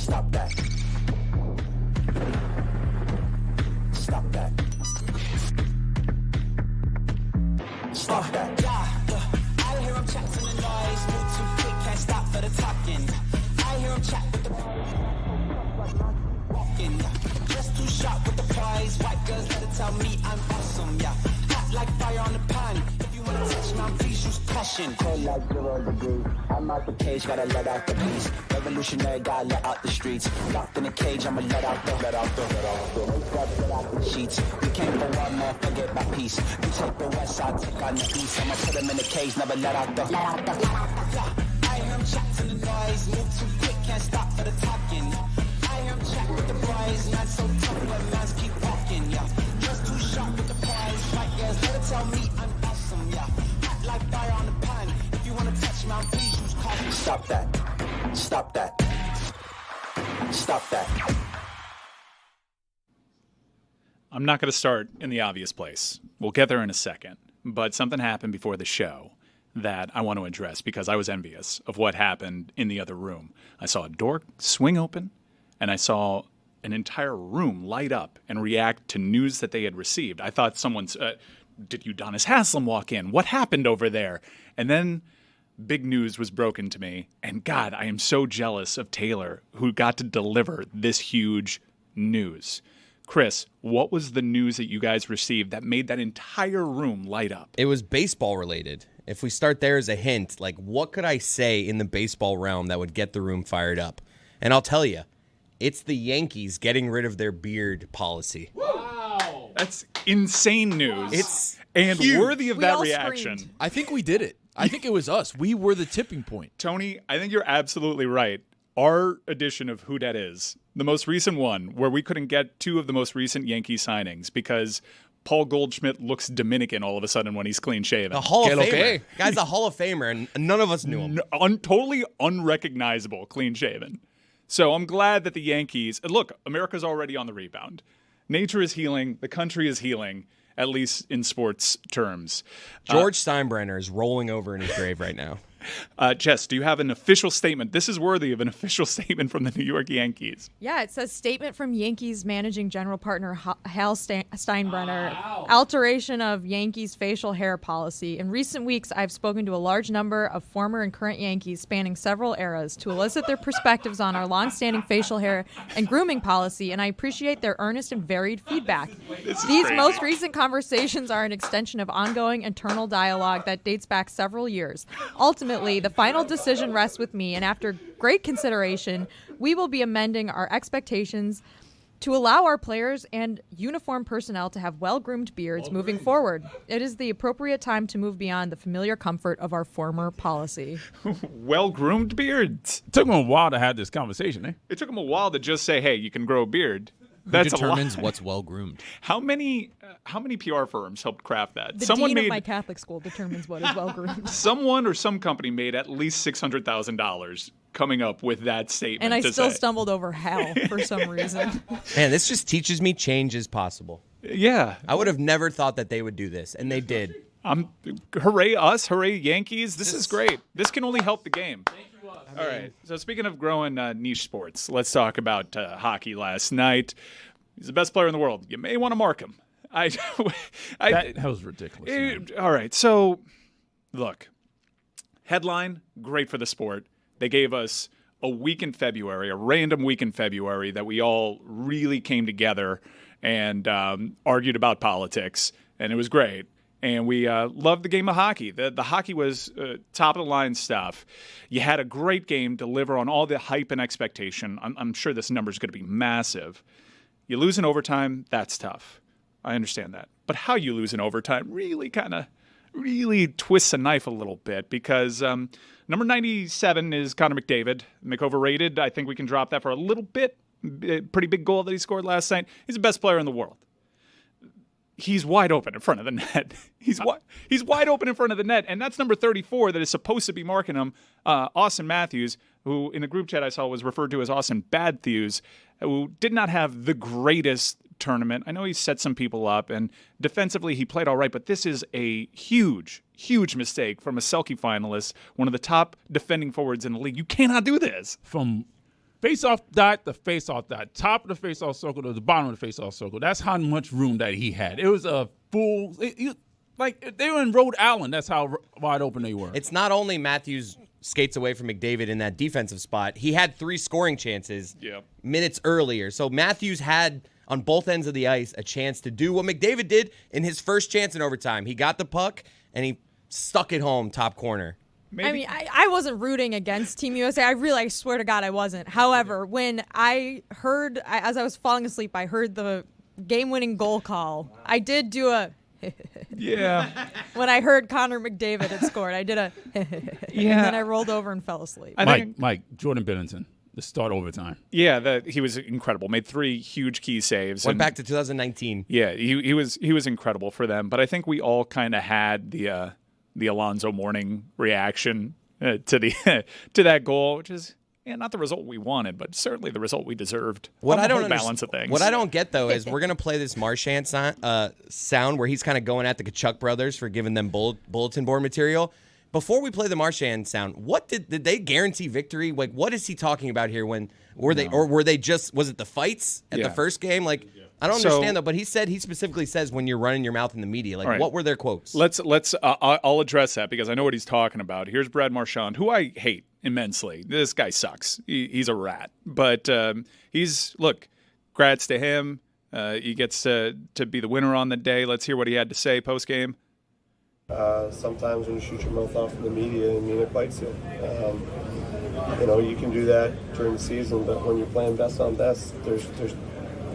Stop that. Stop that. Stop that. I hear him chat to the noise. Move too quick, can't stop for the talking. I hear him chat with the walking. Just too sharp with the prize. White girls let it tell me I'm awesome. Yeah, hot like fire on the pan. If you wanna touch my please use caution. Cold like 0 degrees. I'm out the cage, gotta let out the beast. Revolutionary, gotta let out the streets. Locked in a cage, I'ma let out the sheets. We came for one man, forget my peace. We take the west side, take on the east. I'ma put him in the cage, never let out the. I hear him chat to the noise. Move too quick, can't stop for the talking. I hear him chat with the prize. Man so tough, but man's keep walking. Yeah, just too sharp with the prize. White girls, let it tell me I'm awesome. Yeah, hot like fire on the pan. If you wanna touch my please use caution. Stop that. Stop that. Stop that. I'm not going to start in the obvious place. We'll get there in a second. But something happened before the show that I want to address because I was envious of what happened in the other room. I saw a door swing open, and I saw an entire room light up and react to news that they had received. I thought someone's, did Udonis Haslem walk in? What happened over there? And then big news was broken to me. And God, I am so jealous of Taylor, who got to deliver this huge news. Chris, what was the news that you guys received that made that entire room light up? It was baseball related. If we start there as a hint, like what could I say in the baseball realm that would get the room fired up? And I'll tell you, it's the Yankees getting rid of their beard policy. Wow. That's insane news. It's and huge. Worthy of We that all reaction. screamed. I think we did it. I think it was us. We were the tipping point. Tony, I think you're absolutely right. Our edition of Who Dat Is, the most recent one, where we couldn't get two of the most recent Yankee signings because Paul Goldschmidt looks Dominican all of a sudden when he's clean shaven. a Hall of Okay, Famer. okay. Guy's a Hall of Famer, and none of us knew him. Totally unrecognizable, clean shaven. So I'm glad that the Yankees, and look, America's already on the rebound. Nature is healing. The country is healing, at least in sports terms. George Steinbrenner is rolling over in his grave right now. Jess, do you have an official statement? This is worthy of an official statement from the New York Yankees. Yeah, it says statement from Yankees managing general partner Hal Steinbrenner. Alteration of Yankees facial hair policy. In recent weeks, I've spoken to a large number of former and current Yankees spanning several eras to elicit their perspectives on our longstanding facial hair and grooming policy, and I appreciate their earnest and varied feedback. These most recent conversations are an extension of ongoing internal dialogue that dates back several years. Ultimately, the final decision rests with me, and after great consideration, we will be amending our expectations to allow our players and uniform personnel to have well-groomed beards moving forward. It is the appropriate time to move beyond the familiar comfort of our former policy. Well-groomed beards. It took him a while to have this conversation, eh? It took them a while to just say, hey, you can grow a beard. Who That's a determines lot. what's well groomed? How many PR firms helped craft that? The dean of my Catholic school determines what is well-groomed. Someone or some company made at least $600,000 coming up with that statement. And I to still say. stumbled over hell for some reason. Man, this just teaches me change is possible. Yeah. I would have never thought that they would do this, and they did. Hooray us, hooray Yankees. This is great. This can only help the game. All right. So speaking of growing niche sports, let's talk about hockey last night. He's the best player in the world. You may want to mark him. That was ridiculous. Man. All right. So, look, headline, great for the sport. They gave us a week in February, a random week in February that we all really came together and argued about politics, and it was great. And we loved the game of hockey. The hockey was top-of-the-line stuff. You had a great game, deliver on all the hype and expectation. I'm sure this number is going to be massive. You lose in overtime, that's tough. I understand that. But how you lose in overtime really twists a knife a little bit because number 97 is Connor McDavid. Overrated. I think we can drop that for a little bit. Pretty big goal that he scored last night. He's the best player in the world. He's wide open in front of the net. He's wide open in front of the net, and that's number 34 that is supposed to be marking him, Austin Matthews, who in the group chat I saw was referred to as Austin Badthews, who did not have the greatest tournament. I know he set some people up, and defensively he played all right, but this is a huge, huge mistake from a Selke finalist, one of the top defending forwards in the league. You cannot do this. From Face-off dot, the face-off dot, top of the face-off circle to the bottom of the face-off circle. That's how much room that he had. It was a full like they were in Rhode Island. That's how wide open they were. It's not only Matthews skates away from McDavid in that defensive spot. He had 3 scoring chances minutes earlier. So Matthews had, on both ends of the ice, a chance to do what McDavid did in his first chance in overtime. He got the puck, and he stuck it home top corner. Maybe. I mean, I wasn't rooting against Team USA. I swear to God, I wasn't. However, when I heard, as I was falling asleep, I heard the game-winning goal call. I did do a yeah. When I heard Connor McDavid had scored, I did a and then I rolled over and fell asleep. Mike, Jordan Bennington, the start overtime. Yeah, he was incredible. Made 3 huge key saves. Went back to 2019. Yeah, he was incredible for them. But I think we all kind of had the Alonzo Mourning reaction to that goal, which is not the result we wanted, but certainly the result we deserved. What I don't balance of things. What I don't get though is we're gonna play this Marchand sound where he's kind of going at the Kachuk brothers for giving them bulletin board material. Before we play the Marchand sound, what did they guarantee victory? Like, what is he talking about here? Were they just, was it the fights at the first game? Like, I don't understand though. But he specifically says when you're running your mouth in the media. Like, what were their quotes? I'll address that because I know what he's talking about. Here's Brad Marchand, who I hate immensely. This guy sucks. He's a rat. But congrats to him. He gets to be the winner on the day. Let's hear what he had to say post game. Sometimes when you shoot your mouth off in the media, it bites you. You can do that during the season, but when you're playing best on best,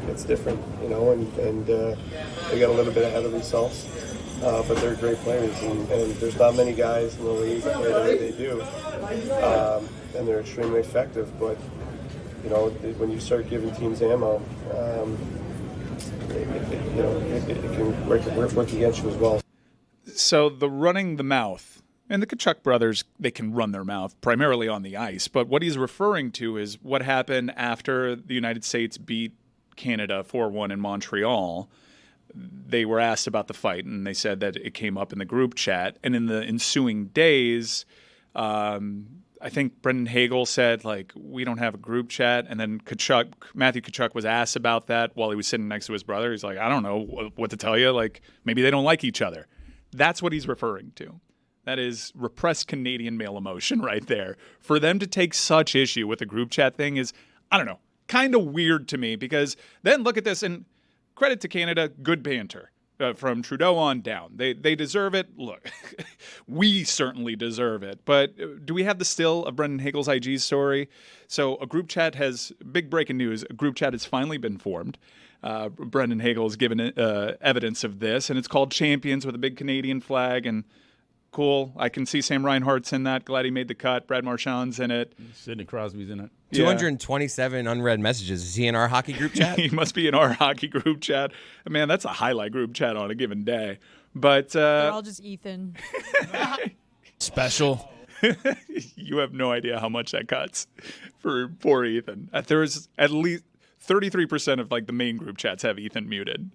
it's different, and they got a little bit ahead of themselves. But they're great players, and there's not many guys in the league that play the way they do, and they're extremely effective. But when you start giving teams ammo, it can work against you as well. So the running the mouth, and the Kachuk brothers, they can run their mouth primarily on the ice. But what he's referring to is what happened after the United States beat Canada 4-1 in Montreal. They were asked about the fight, and they said that it came up in the group chat. And in the ensuing days, I think Brendan Hagel said, we don't have a group chat. And then Matthew Kachuk was asked about that while he was sitting next to his brother. He's like, I don't know what to tell you. Maybe they don't like each other. That's what he's referring to. That is repressed Canadian male emotion right there. For them to take such issue with the group chat thing is, I don't know, kind of weird to me, because then look at this, and credit to Canada, good banter from Trudeau on down. They deserve it. Look, we certainly deserve it. But do we have the still of Brendan Hagel's IG story? So a group chat big breaking news, a group chat has finally been formed. Brendan Hagel has given evidence of this, and it's called Champions with a big Canadian flag. And cool, I can see Sam Reinhart's in that. Glad he made the cut. Brad Marchand's in it. Sidney Crosby's in it. 227 unread messages. Is he in our hockey group chat? He must be in our hockey group chat. Man, that's a highlight group chat on a given day. But they're all just Ethan. Special. You have no idea how much that cuts for poor Ethan. There's at least 33% of the main group chats have Ethan muted.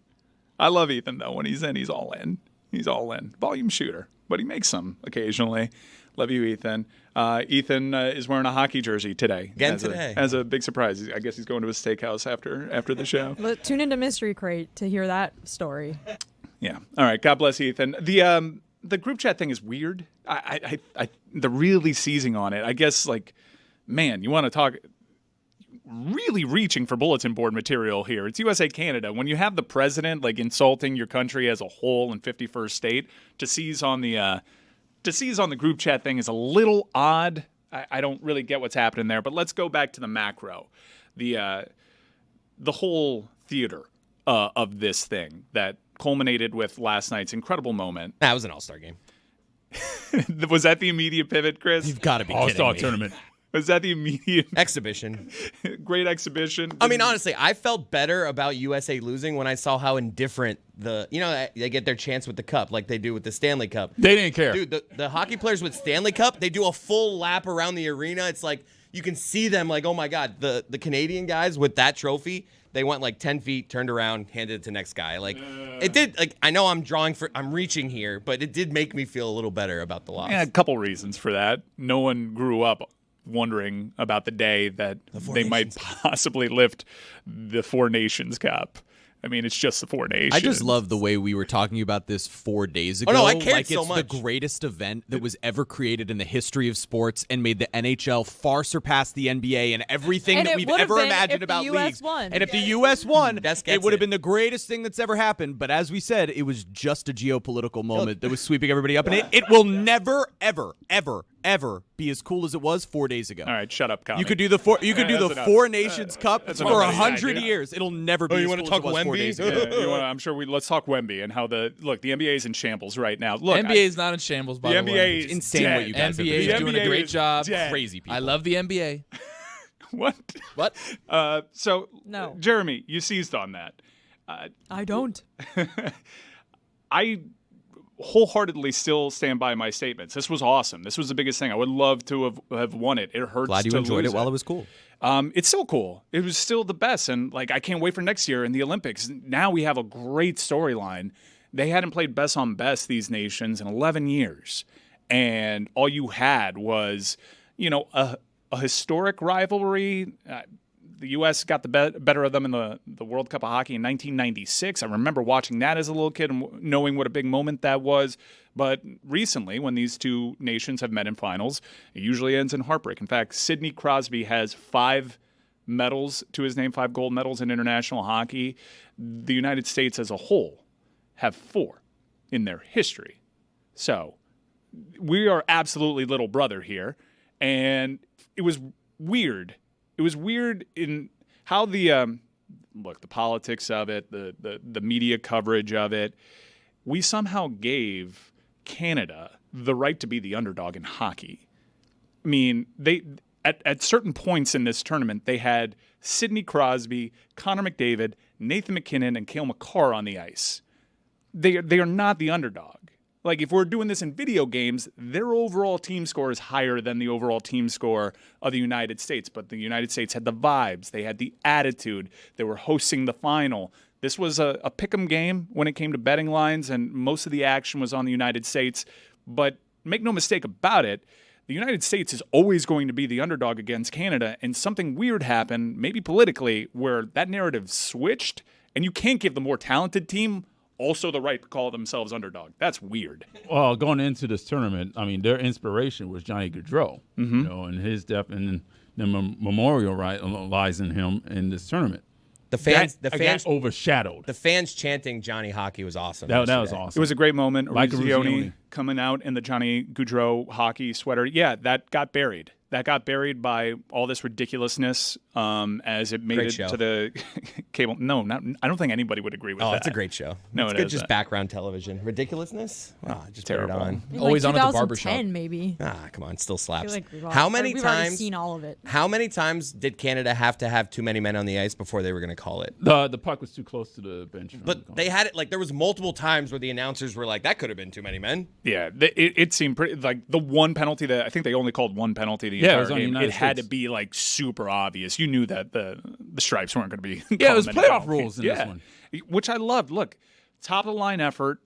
I love Ethan though. When he's in, he's all in. He's all in. Volume shooter, but he makes some occasionally. Love you, Ethan. Ethan is wearing a hockey jersey today. Again today. As a big surprise. I guess he's going to a steakhouse after the show. Tune into Mystery Crate to hear that story. Yeah. All right. God bless Ethan. The group chat thing is weird. They're really seizing on it. I guess, man, you want to talk really reaching for bulletin board material here. It's USA Canada. When you have the president insulting your country as a whole in 51st state, to seize on the group chat thing is a little odd. I don't really get what's happening there. But let's go back to the macro, the whole theater of this thing that culminated with last night's incredible moment. That was an all-star game. Was that the immediate pivot, Chris? You've got to be all-star kidding me. tournament. Was that the immediate exhibition? Great exhibition. I mean, honestly, I felt better about USA losing when I saw how indifferent they get their chance with the cup like they do with the Stanley Cup. They didn't care. Dude, the hockey players with Stanley Cup, they do a full lap around the arena. It's you can see them oh my God. The Canadian guys with that trophy, they went 10 feet, turned around, handed it to the next guy. It did, I know I'm reaching here, but it did make me feel a little better about the loss. Yeah, a couple reasons for that. No one grew up wondering about the day that they might possibly lift the Four Nations Cup. I mean, it's just the Four Nations. I just love the way we were talking about this 4 days ago. Oh, no, I cared like so it's much. the greatest event that was ever created in the history of sports and made the NHL far surpass the NBA and everything And that it we've would have ever been imagined if the about US leagues. won. And if the U.S. won, Best it gets would have it. been the greatest thing that's ever happened. But as we said, it was just a geopolitical moment that was sweeping everybody up. And it will never, ever, ever, ever be as cool as it was 4 days ago. All right, shut up, Connie. You could do the four. You could do That's the enough. Four Nations Cup that's for enough. 100 Yeah. years. It'll never be you as wanna cool talk as it was 4 Wemby? days ago. I'm sure let's talk Wemby and how the NBA is in shambles right now. Look, NBA is not in shambles, by the the NBA way. is It's insane dead. what you guys have NBA been is doing. doing a NBA great is job. dead. Crazy people. I love the NBA. What? What? So, No. Jeremy, you seized on that. I don't. I wholeheartedly still stand by my statements. This was awesome. This was the biggest thing. I would love to have won it. It hurts Glad you to enjoyed lose it while it was cool. It's still cool. It was still the best, and like I can't wait for next year in the Olympics. Now we have a great storyline. They hadn't played best on best, these nations, in 11 years, and all you had was, a historic rivalry. The U.S. got the better of them in the World Cup of Hockey in 1996. I remember watching that as a little kid and knowing what a big moment that was. But recently, when these two nations have met in finals, it usually ends in heartbreak. In fact, Sidney Crosby has 5 medals to his name, 5 gold medals in international hockey. The United States as a whole have 4 in their history. So we are absolutely little brother here. And it was weird. It was weird in how the politics of it, the media coverage of it. We somehow gave Canada the right to be the underdog in hockey. I mean, they at certain points in this tournament, they had Sidney Crosby, Connor McDavid, Nathan McKinnon, and Cale Makar on the ice. They are not the underdog. Like, if we're doing this in video games, their overall team score is higher than the overall team score of the United States. But the United States had the vibes. They had the attitude. They were hosting the final. This was a pick'em game when it came to betting lines, and most of the action was on the United States. But make no mistake about it, the United States is always going to be the underdog against Canada, and something weird happened, maybe politically, where that narrative switched, and you can't give the more talented team also the right to call themselves underdog. That's weird. Well, going into this tournament, I mean, their inspiration was Johnny Gaudreau, and his death and the memorial lies in him in this tournament. The fans overshadowed. The fans chanting Johnny Hockey was awesome. That was yesterday. awesome. It was a great moment. Like Ruzioni Ruzioni. coming out in the Johnny Gaudreau hockey sweater. Yeah, that got buried. That got buried by all this ridiculousness as it made Great it show. to the cable. No, I don't think anybody would agree with that. Oh, it's a great show. No, it's it good, is just that. background television. Ridiculousness? Just Terrible. put it on. In Always like on at the barbershop. 2010, maybe. Come on, it still I slaps. feel like we've How many we've already times? seen all of it. How many times did Canada have to have too many men on the ice before they were going to call it? The puck was too close to the bench. But they had it like there was multiple times where the announcers were like, "That could have been too many men." Yeah, it seemed pretty like the one penalty that I think they only called one penalty the Yeah, it entire was on the game. United It had to States. be like super obvious. You knew that the stripes weren't going to be. Yeah, it was calling any playoff penalties. rules in this one. Which I loved. Look, top of the line effort,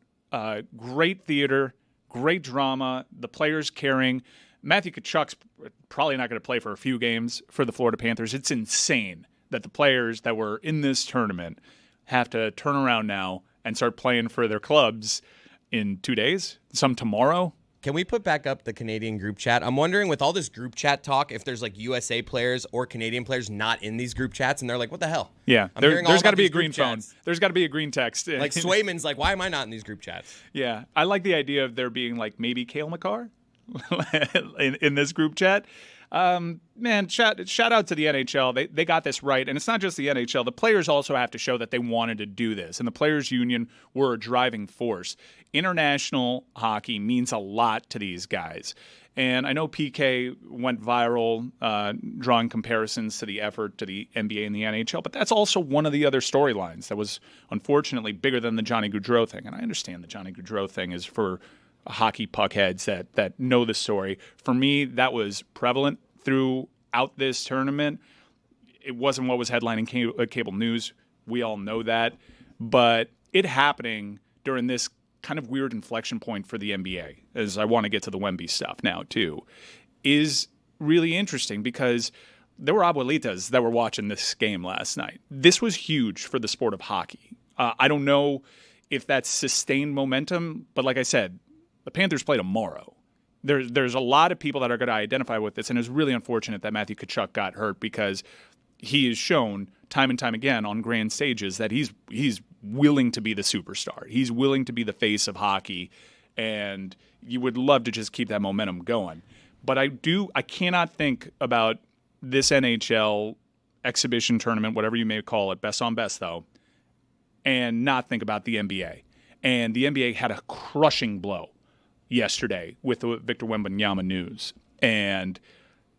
great theater, great drama. The players caring. Matthew Tkachuk's probably not going to play for a few games for the Florida Panthers. It's insane that the players that were in this tournament have to turn around now and start playing for their clubs in 2 days, some tomorrow. Can we put back up the Canadian group chat? I'm wondering with all this group chat talk, if there's like USA players or Canadian players not in these group chats, and they're like, "What the hell?" Yeah, I'm hearing all there's got to about be a these group green phone. chats. There's got to be a green text. Like Swayman's like, "Why am I not in these group chats?" Yeah, I like the idea of there being like maybe Cale Makar in this group chat. Man, shout out to the NHL. They got this right, and it's not just the NHL. The players also have to show that they wanted to do this, and the players' union were a driving force. International hockey means a lot to these guys. And I know PK went viral drawing comparisons to the effort to the NBA and the NHL, but that's also one of the other storylines that was unfortunately bigger than the Johnny Gaudreau thing. And I understand the Johnny Gaudreau thing is for hockey puckheads that know the story. For me, that was prevalent throughout this tournament. It wasn't what was headlining cable news. We all know that. But it happening during this kind of weird inflection point for the NBA, as I want to get to the Wemby stuff now too, is really interesting because there were abuelitas that were watching this game last night. This was huge for the sport of hockey. I don't know if that's sustained momentum, but like I said, the Panthers play tomorrow. There's a lot of people that are going to identify with this, and it's really unfortunate that Matthew Tkachuk got hurt because he has shown time and time again on grand stages that he's willing to be the superstar. He's willing to be the face of hockey, and you would love to just keep that momentum going. But I cannot think about this NHL exhibition tournament, whatever you may call it, best on best though, and not think about the NBA. And the NBA had a crushing blow yesterday with the Victor Wembanyama news. And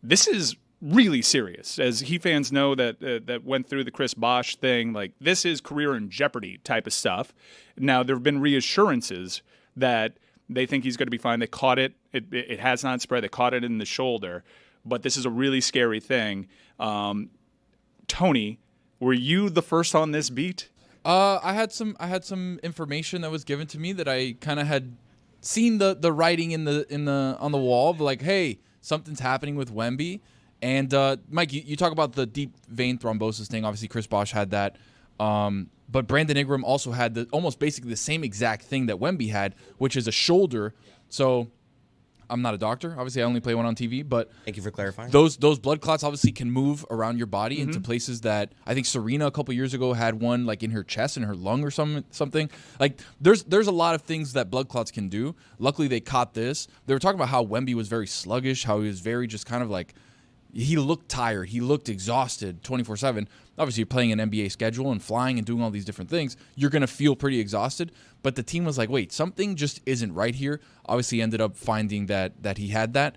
this is really serious. As Heat fans know that went through the Chris Bosh thing, like this is career in jeopardy type of stuff. Now, there have been reassurances that they think he's going to be fine. They caught it. It has not spread. They caught it in the shoulder. But this is a really scary thing. Tony, were you the first on this beat? I had some information that was given to me that I kind of had seen the writing on the wall of like, hey, something's happening with Wemby. And Mike, you talk about the deep vein thrombosis thing. Obviously, Chris Bosh had that. But Brandon Ingram also had almost basically the same exact thing that Wemby had, which is a shoulder. So I'm not a doctor. Obviously, I only play one on TV. But thank you for clarifying. Those blood clots obviously can move around your body into places that I think Serena a couple years ago had one like in her chest, in her lung or something. Like there's a lot of things that blood clots can do. Luckily, they caught this. They were talking about how Wemby was very sluggish, how he was very just kind of like, he looked tired. He looked exhausted 24/7. Obviously, you're playing an NBA schedule and flying and doing all these different things. You're going to feel pretty exhausted. But the team was like, wait, something just isn't right here. Obviously, ended up finding that he had that.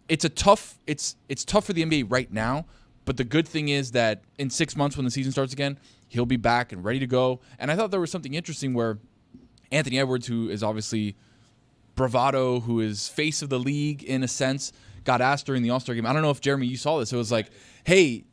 It's tough for the NBA right now. But the good thing is that in 6 months when the season starts again, he'll be back and ready to go. And I thought there was something interesting where Anthony Edwards, who is obviously bravado, who is face of the league in a sense, got asked during the All-Star game. I don't know if, Jeremy, you saw this. It was like, hey,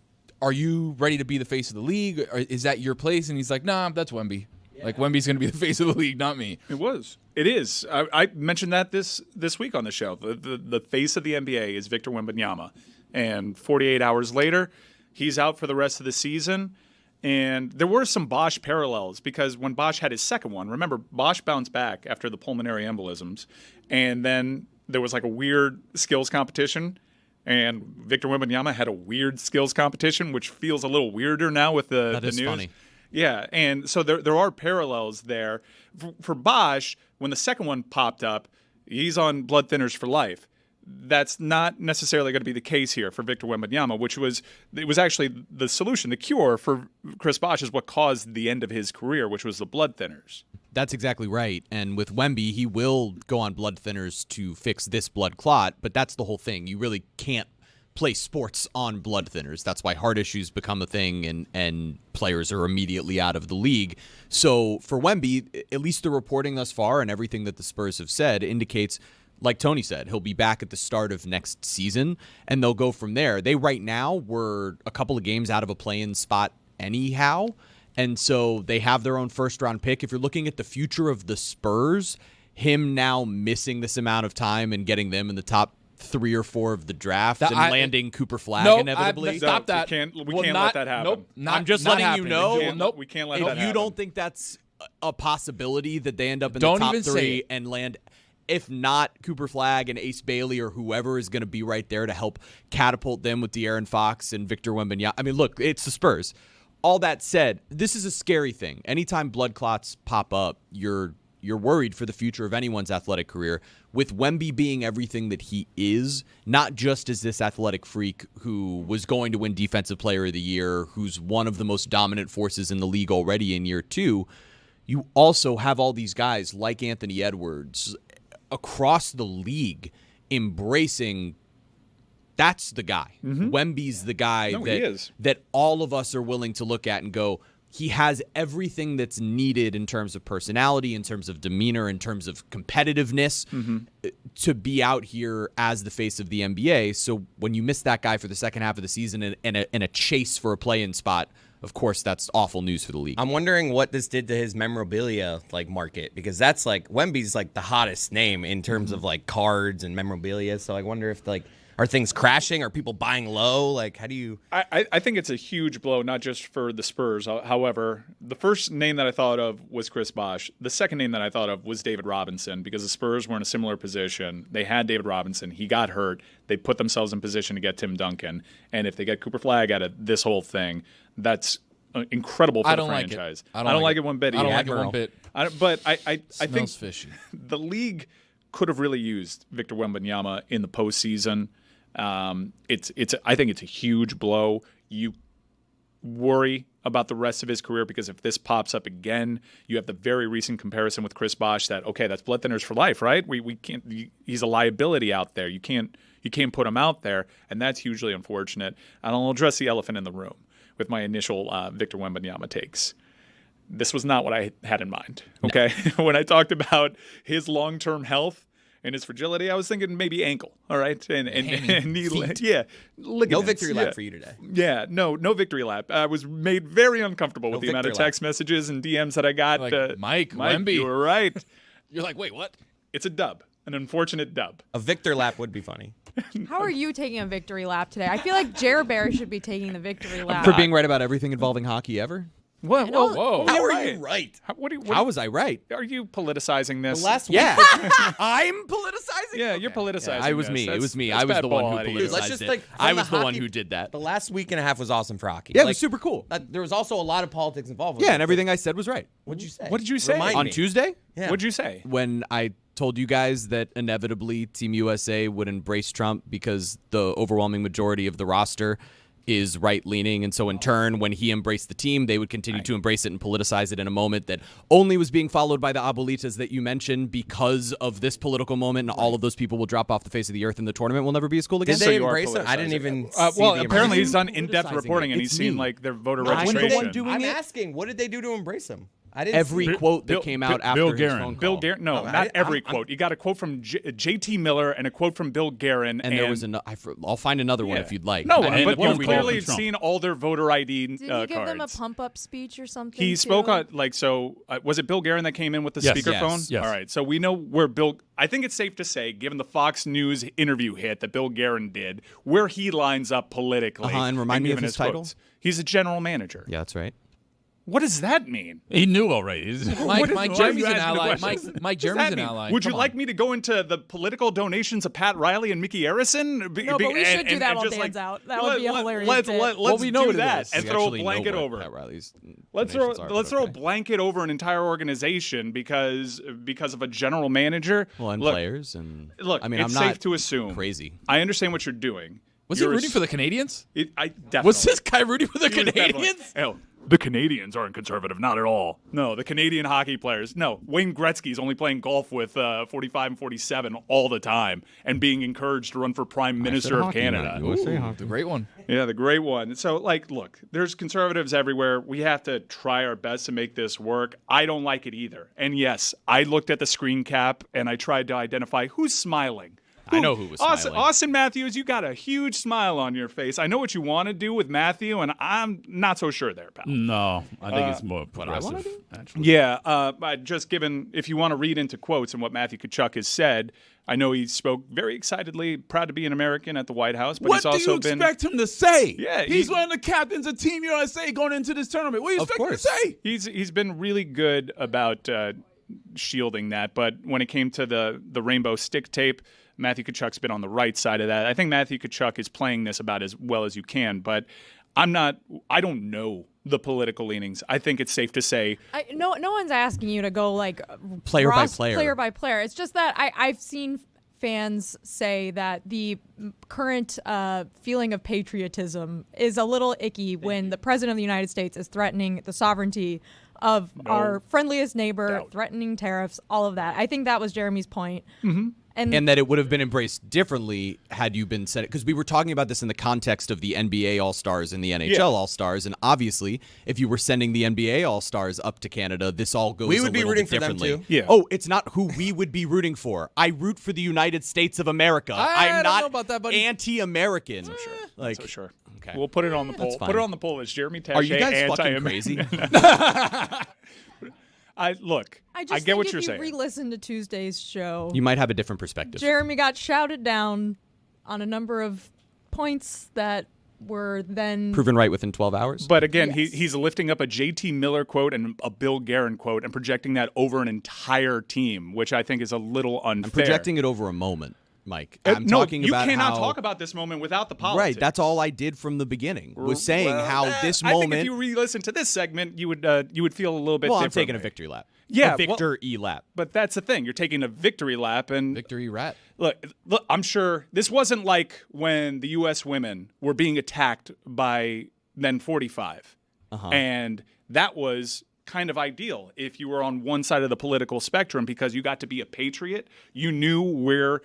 are you ready to be the face of the league? Or is that your place? And he's like, nah, that's Wemby. Yeah. Like, Wemby's going to be the face of the league, not me. It is. I mentioned that this week on the show. The face of the NBA is Victor Wembanyama. And 48 hours later, he's out for the rest of the season. And there were some Bosh parallels because when Bosh had his second one, remember, Bosh bounced back after the pulmonary embolisms. And then there was like a weird skills competition, and Victor Wembanyama had a weird skills competition, which feels a little weirder now with the news. Funny. Yeah, and so there are parallels there. For Bosh, when the second one popped up, he's on blood thinners for life. That's not necessarily going to be the case here for Victor Wembanyama, it was actually the solution. The cure for Chris Bosh is what caused the end of his career, which was the blood thinners. That's exactly right. And with Wemby, he will go on blood thinners to fix this blood clot, but that's the whole thing. You really can't play sports on blood thinners. That's why heart issues become a thing and players are immediately out of the league. So for Wemby, at least the reporting thus far and everything that the Spurs have said indicates, like Tony said, he'll be back at the start of next season, and they'll go from there. They right now were a couple of games out of a play-in spot anyhow, and so they have their own first-round pick. If you're looking at the future of the Spurs, him now missing this amount of time and getting them in the top 3 or 4 of the draft landing Cooper Flag inevitably. Stop that. We can't let that happen. Nope, I'm just letting you know. We can't let that happen. If you don't think that's a possibility that they end up in the top 3 and land, if not Cooper Flag and Ace Bailey or whoever is going to be right there to help catapult them with De'Aaron Fox and Victor Wembanyama. I mean, look, it's the Spurs. All that said, this is a scary thing. Anytime blood clots pop up, you're worried for the future of anyone's athletic career. With Wemby being everything that he is, not just as this athletic freak who was going to win Defensive Player of the Year, who's one of the most dominant forces in the league already in year 2, you also have all these guys like Anthony Edwards across the league embracing that's the guy. Wemby's the guy that all of us are willing to look at and go, he has everything that's needed in terms of personality, in terms of demeanor, in terms of competitiveness to be out here as the face of the NBA. So when you miss that guy for the second half of the season and a chase for a play-in spot, of course, that's awful news for the league. I'm wondering what this did to his memorabilia market, because that's Wemby's the hottest name in terms of cards and memorabilia. So I wonder if Are things crashing? Are people buying low? Like, how do you? I think it's a huge blow, not just for the Spurs. However, the first name that I thought of was Chris Bosh. The second name that I thought of was David Robinson, because the Spurs were in a similar position. They had David Robinson. He got hurt. They put themselves in position to get Tim Duncan. And if they get Cooper Flagg out of this whole thing, that's incredible for the franchise. I don't like it one bit. I don't like it one bit. But I think fishy. The league could have really used Victor Wembanyama in the postseason. I think it's a huge blow. You worry about the rest of his career, because if this pops up again, you have the very recent comparison with Chris Bosh that, okay, that's blood thinners for life, right? We can't. He's a liability out there. You can't put him out there, and that's hugely unfortunate. And I'll address the elephant in the room with my initial Victor Wembanyama takes. This was not what I had in mind. Okay, when I talked about his long-term health and his fragility, I was thinking maybe ankle. All right, and knee, yeah, ligaments. No victory lap for you today. Yeah, no victory lap. I was made very uncomfortable with the amount of text messages and DMs that I got. Like, Mike, Wemby. You were right. You're like, wait, what? It's a dub, an unfortunate dub. A victor lap would be funny. How are you taking a victory lap today? I feel like Jer Bear should be taking the victory lap. For being right about everything involving hockey ever? Whoa. How are you right? How was I right? Are you politicizing this? The last Yeah. I'm politicizing? Yeah, Okay. you're politicizing. Yeah, it was this. me. That's- it was me. that's I was bad the one who ball out of you. politicized Let's just it. think, I from was the the one hockey- who did that. The last week and a half was awesome for hockey. Yeah, it was super cool. There was also a lot of politics involved. With Yeah, it. and everything I said was right. What'd you say? What did you say? Remind On me. Tuesday? Yeah. What'd you say? When I told you guys that inevitably Team USA would embrace Trump because the overwhelming majority of the roster is right-leaning, and so in turn, when he embraced the team, they would continue to embrace it and politicize it in a moment that only was being followed by the abuelitas that you mentioned because of this political moment, and all of those people will drop off the face of the earth, and the tournament will never be as cool again. Did So they you are embrace it? I didn't even. Well, see the apparently he's embrace. done in-depth Politicizing reporting, it. and he's It's seen me. like their voter I'm the registration. one doing I'm it. asking, what did they do to embrace him? I didn't Every see. quote that came out after Bill his Guerin. phone call. Bill Guerin. No, Oh, not every I'm- quote. You got a quote from J.T. Miller and a quote from Bill Guerin. And there was I'll find another one Yeah. if you'd like. No, And but one you've from clearly Trump. seen all their voter ID Did he cards. give them a pump-up speech or something? He too? spoke on was it Bill Guerin that came in with the Yes. speakerphone? Yes. All right, so we know where Bill. I think it's safe to say, given the Fox News interview hit that Bill Guerin did, where he lines up politically. And remind me of given his title? quotes. He's a general manager. Yeah, that's right. What does that mean? He knew already. Mike why are you Jeremy's an asking the ally. questions? Mike What does Jeremy's that an mean? ally. Would you Come like on. me to go into the political donations of Pat Riley and Mickey Arison? No, but we should do that while just, Dan's out. That would be a hilarious bit. Let's Well, we know do what it that is. and We throw a actually know blanket what over. Pat Riley's Let's donations throw are, let's but throw a okay. blanket over an entire organization because of a general manager. Well, and Look, players and Look, I mean, it's I'm not safe to assume. crazy. I understand what you're doing. Was he You're rooting for the Canadians? I definitely. Was this guy rooting for the He was definitely- Canadians? Oh, the Canadians aren't conservative, not at all. No, the Canadian hockey players. No, Wayne Gretzky's only playing golf with 45 and 47 all the time and being encouraged to run for Prime Minister of Canada. The great one. Yeah, the great one. So, look, there's conservatives everywhere. We have to try our best to make this work. I don't like it either. And yes, I looked at the screen cap and I tried to identify who's smiling. I know who was smiling. Austin Matthews, you got a huge smile on your face. I know what you want to do with Matthew, and I'm not so sure there, pal. No, I think it's more progressive. Actually. Yeah, just given, if you want to read into quotes and what Matthew Tkachuk has said, I know he spoke very excitedly, proud to be an American at the White House, but What he's do also you been. expect him to say? Yeah, he's one of the captains of Team USA going into this tournament. What do you Of expect him to course. say? He's been really good about shielding that, but when it came to the rainbow stick tape, Matthew Tkachuk's been on the right side of that. I think Matthew Tkachuk is playing this about as well as you can, but I don't know the political leanings. I think it's safe to say No one's asking you to go like Player by Ross, player. player by player. It's just that I've seen fans say that the current feeling of patriotism is a little icky when the president of the United States is threatening the sovereignty of our friendliest neighbor, threatening tariffs, all of that. I think that was Jeremy's point. Mm-hmm. And that it would have been embraced differently had you been said it. Because we were talking about this in the context of the NBA All-Stars and the NHL All-Stars. And obviously, if you were sending the NBA All-Stars up to Canada, this all goes We would a be little rooting bit for them, differently. too. Yeah. Oh, it's not who we would be rooting for. I root for the United States of America. I I'm don't not know about that, buddy. anti-American. Like, so sure. Okay. We'll put it on the poll. fine. Put it on the poll. Is Jeremy Taché Are you guys fucking anti-American? crazy? I just get what think you're if saying. you re-listen to Tuesday's show, You might have a different perspective. Jeremy got shouted down on a number of points that were then proven right within 12 hours. But again, Yes. he's lifting up a JT Miller quote and a Bill Guerin quote and projecting that over an entire team, which I think is a little unfair. I'm projecting it over a moment, Mike. I'm no, talking about you cannot how, talk about this moment without the politics. Right, that's all I did from the beginning, was saying how this I moment... think if you re-listen to this segment, you would feel a little bit well, I'm differently. taking a victory lap. Yeah, a victory lap. But that's the thing. You're taking a victory lap, and Victory rat. look, I'm sure this wasn't like when the U.S. women were being attacked by then 45. And that was kind of ideal if you were on one side of the political spectrum because you got to be a patriot. You knew where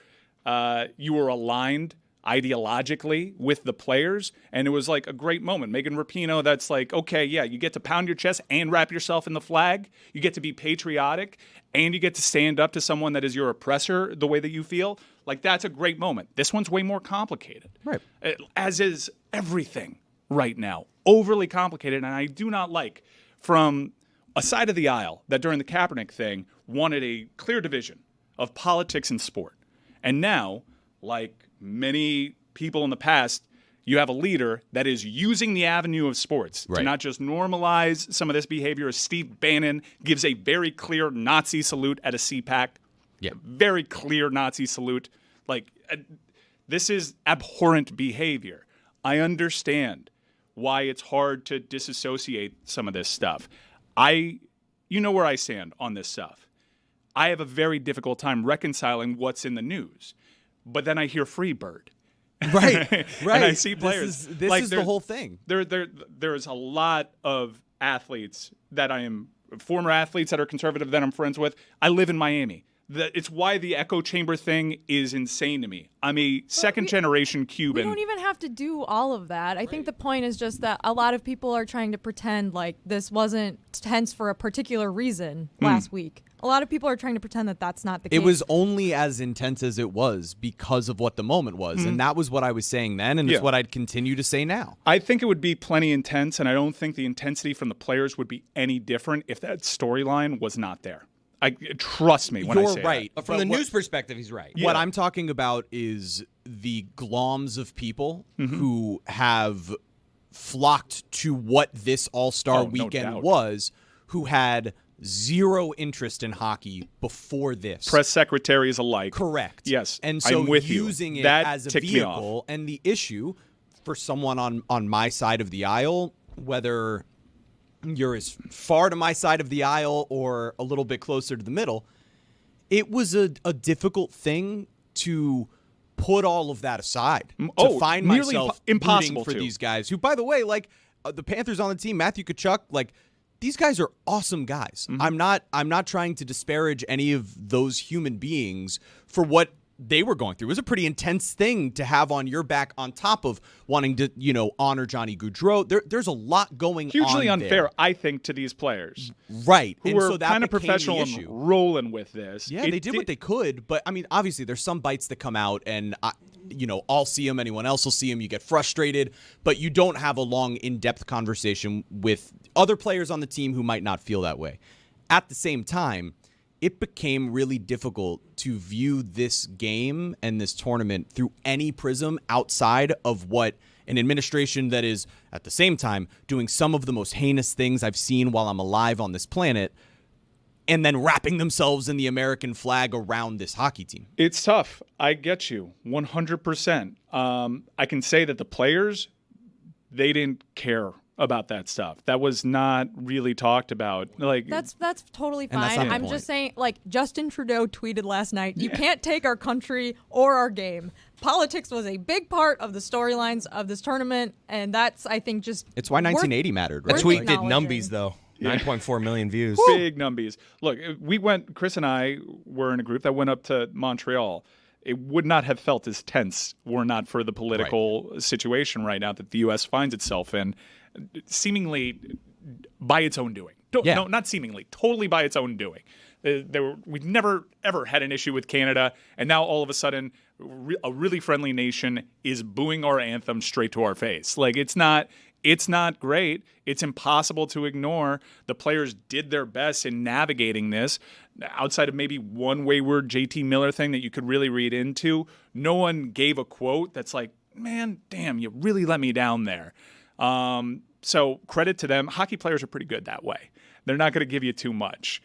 you were aligned ideologically with the players, and it was like a great moment. Megan Rapinoe, that's like, okay, yeah, you get to pound your chest and wrap yourself in the flag. You get to be patriotic, and you get to stand up to someone that is your oppressor the way that you feel. Like, that's a great moment. This one's way more complicated. Right. As is everything right now. Overly complicated, and I do not like from a side of the aisle that during the Kaepernick thing wanted a clear division of politics and sport. And now, like many people in the past, you have a leader that is using the avenue of sports to not just normalize some of this behavior. As Steve Bannon gives a very clear Nazi salute at a CPAC. Yeah. Very clear Nazi salute. Like, this is abhorrent behavior. I understand why it's hard to disassociate some of this stuff. You know where I stand on this stuff. I have a very difficult time reconciling what's in the news. But then I hear Freebird. Right. And I see players. This is the whole thing. There's a lot of athletes that former athletes that are conservative that I'm friends with. I live in Miami. It's why the echo chamber thing is insane to me. I'm a second-generation Cuban. We don't even have to do all of that. I think the point is just that a lot of people are trying to pretend like this wasn't tense for a particular reason last week. A lot of people are trying to pretend that that's not the case. It was only as intense as it was because of what the moment was. And that was what I was saying then, and it's what I'd continue to say now. I think it would be plenty intense, and I don't think the intensity from the players would be any different if that storyline was not there. Trust me when I say You're right. But from the news perspective, he's right. What I'm talking about is the gloms of people who have flocked to what this All-Star weekend was, who had zero interest in hockey before this. Press secretaries alike. Correct. Yes. And so I'm with using you. it That as a ticked me vehicle, off. and the issue for someone on my side of the aisle, whether you're as far to my side of the aisle or a little bit closer to the middle, it was a difficult thing to put all of that aside. To find nearly myself impossible rooting for to. these guys who, by the way, like the Panthers on the team, Matthew Tkachuk, like these guys are awesome guys. I'm not trying to disparage any of those human beings for what they were going through. It was a pretty intense thing to have on your back on top of wanting to, honor Johnny Gaudreau. There's a lot going on Hugely unfair, there. I think, to these players. Right. Who and were so that kind of became the professional issue. and rolling with this. Yeah, they did what they could, but I mean, obviously, there's some bites that come out, and I'll see them. Anyone else will see them. You get frustrated, but you don't have a long, in-depth conversation with other players on the team who might not feel that way. At the same time, it became really difficult to view this game and this tournament through any prism outside of what an administration that is, at the same time, doing some of the most heinous things I've seen while I'm alive on this planet, and then wrapping themselves in the American flag around this hockey team. It's tough. I get you 100%. I can say that the players, they didn't care about that stuff. That was not really talked about. Like That's totally And that's fine. not the I'm point. just saying, like, Justin Trudeau tweeted last night, you can't take our country or our game. Politics was a big part of the storylines of this tournament, and that's, I think, just It's why 1980 mattered, right? That tweet did acknowledging. numbies, though. 9.4 million views. big numbies. Look, Chris and I were in a group that went up to Montreal. It would not have felt as tense were not for the political situation right now that the U.S. finds itself in, seemingly by its own doing. No, not seemingly, totally by its own doing. We've never, ever had an issue with Canada, and now all of a sudden a really friendly nation is booing our anthem straight to our face. Like, it's not It's not great. It's impossible to ignore. The players did their best in navigating this. Outside of maybe one wayward JT Miller thing that you could really read into, no one gave a quote that's like, man, damn, you really let me down there. So credit to them. Hockey players are pretty good that way. They're not going to give you too much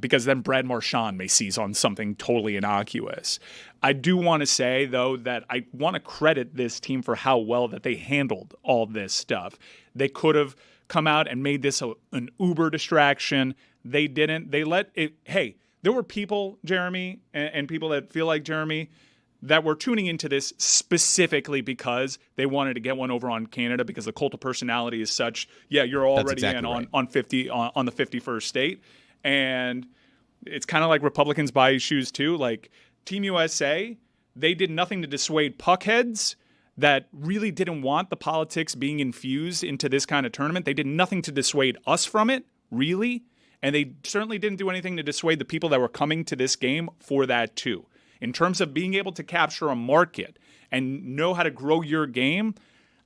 because then Brad Marchand may seize on something totally innocuous. I do want to say, though, that I want to credit this team for how well that they handled all this stuff. They could have come out and made this an uber distraction. They didn't. They let it. Hey, there were people, Jeremy, and people that feel like Jeremy, that were tuning into this specifically because they wanted to get one over on Canada because the cult of personality is such. Yeah, you're already on the 51st state, and it's kind of like Republicans buy shoes too. Like Team USA, they did nothing to dissuade puckheads that really didn't want the politics being infused into this kind of tournament. They did nothing to dissuade us from it, really, and they certainly didn't do anything to dissuade the people that were coming to this game for that too. In terms of being able to capture a market and know how to grow your game,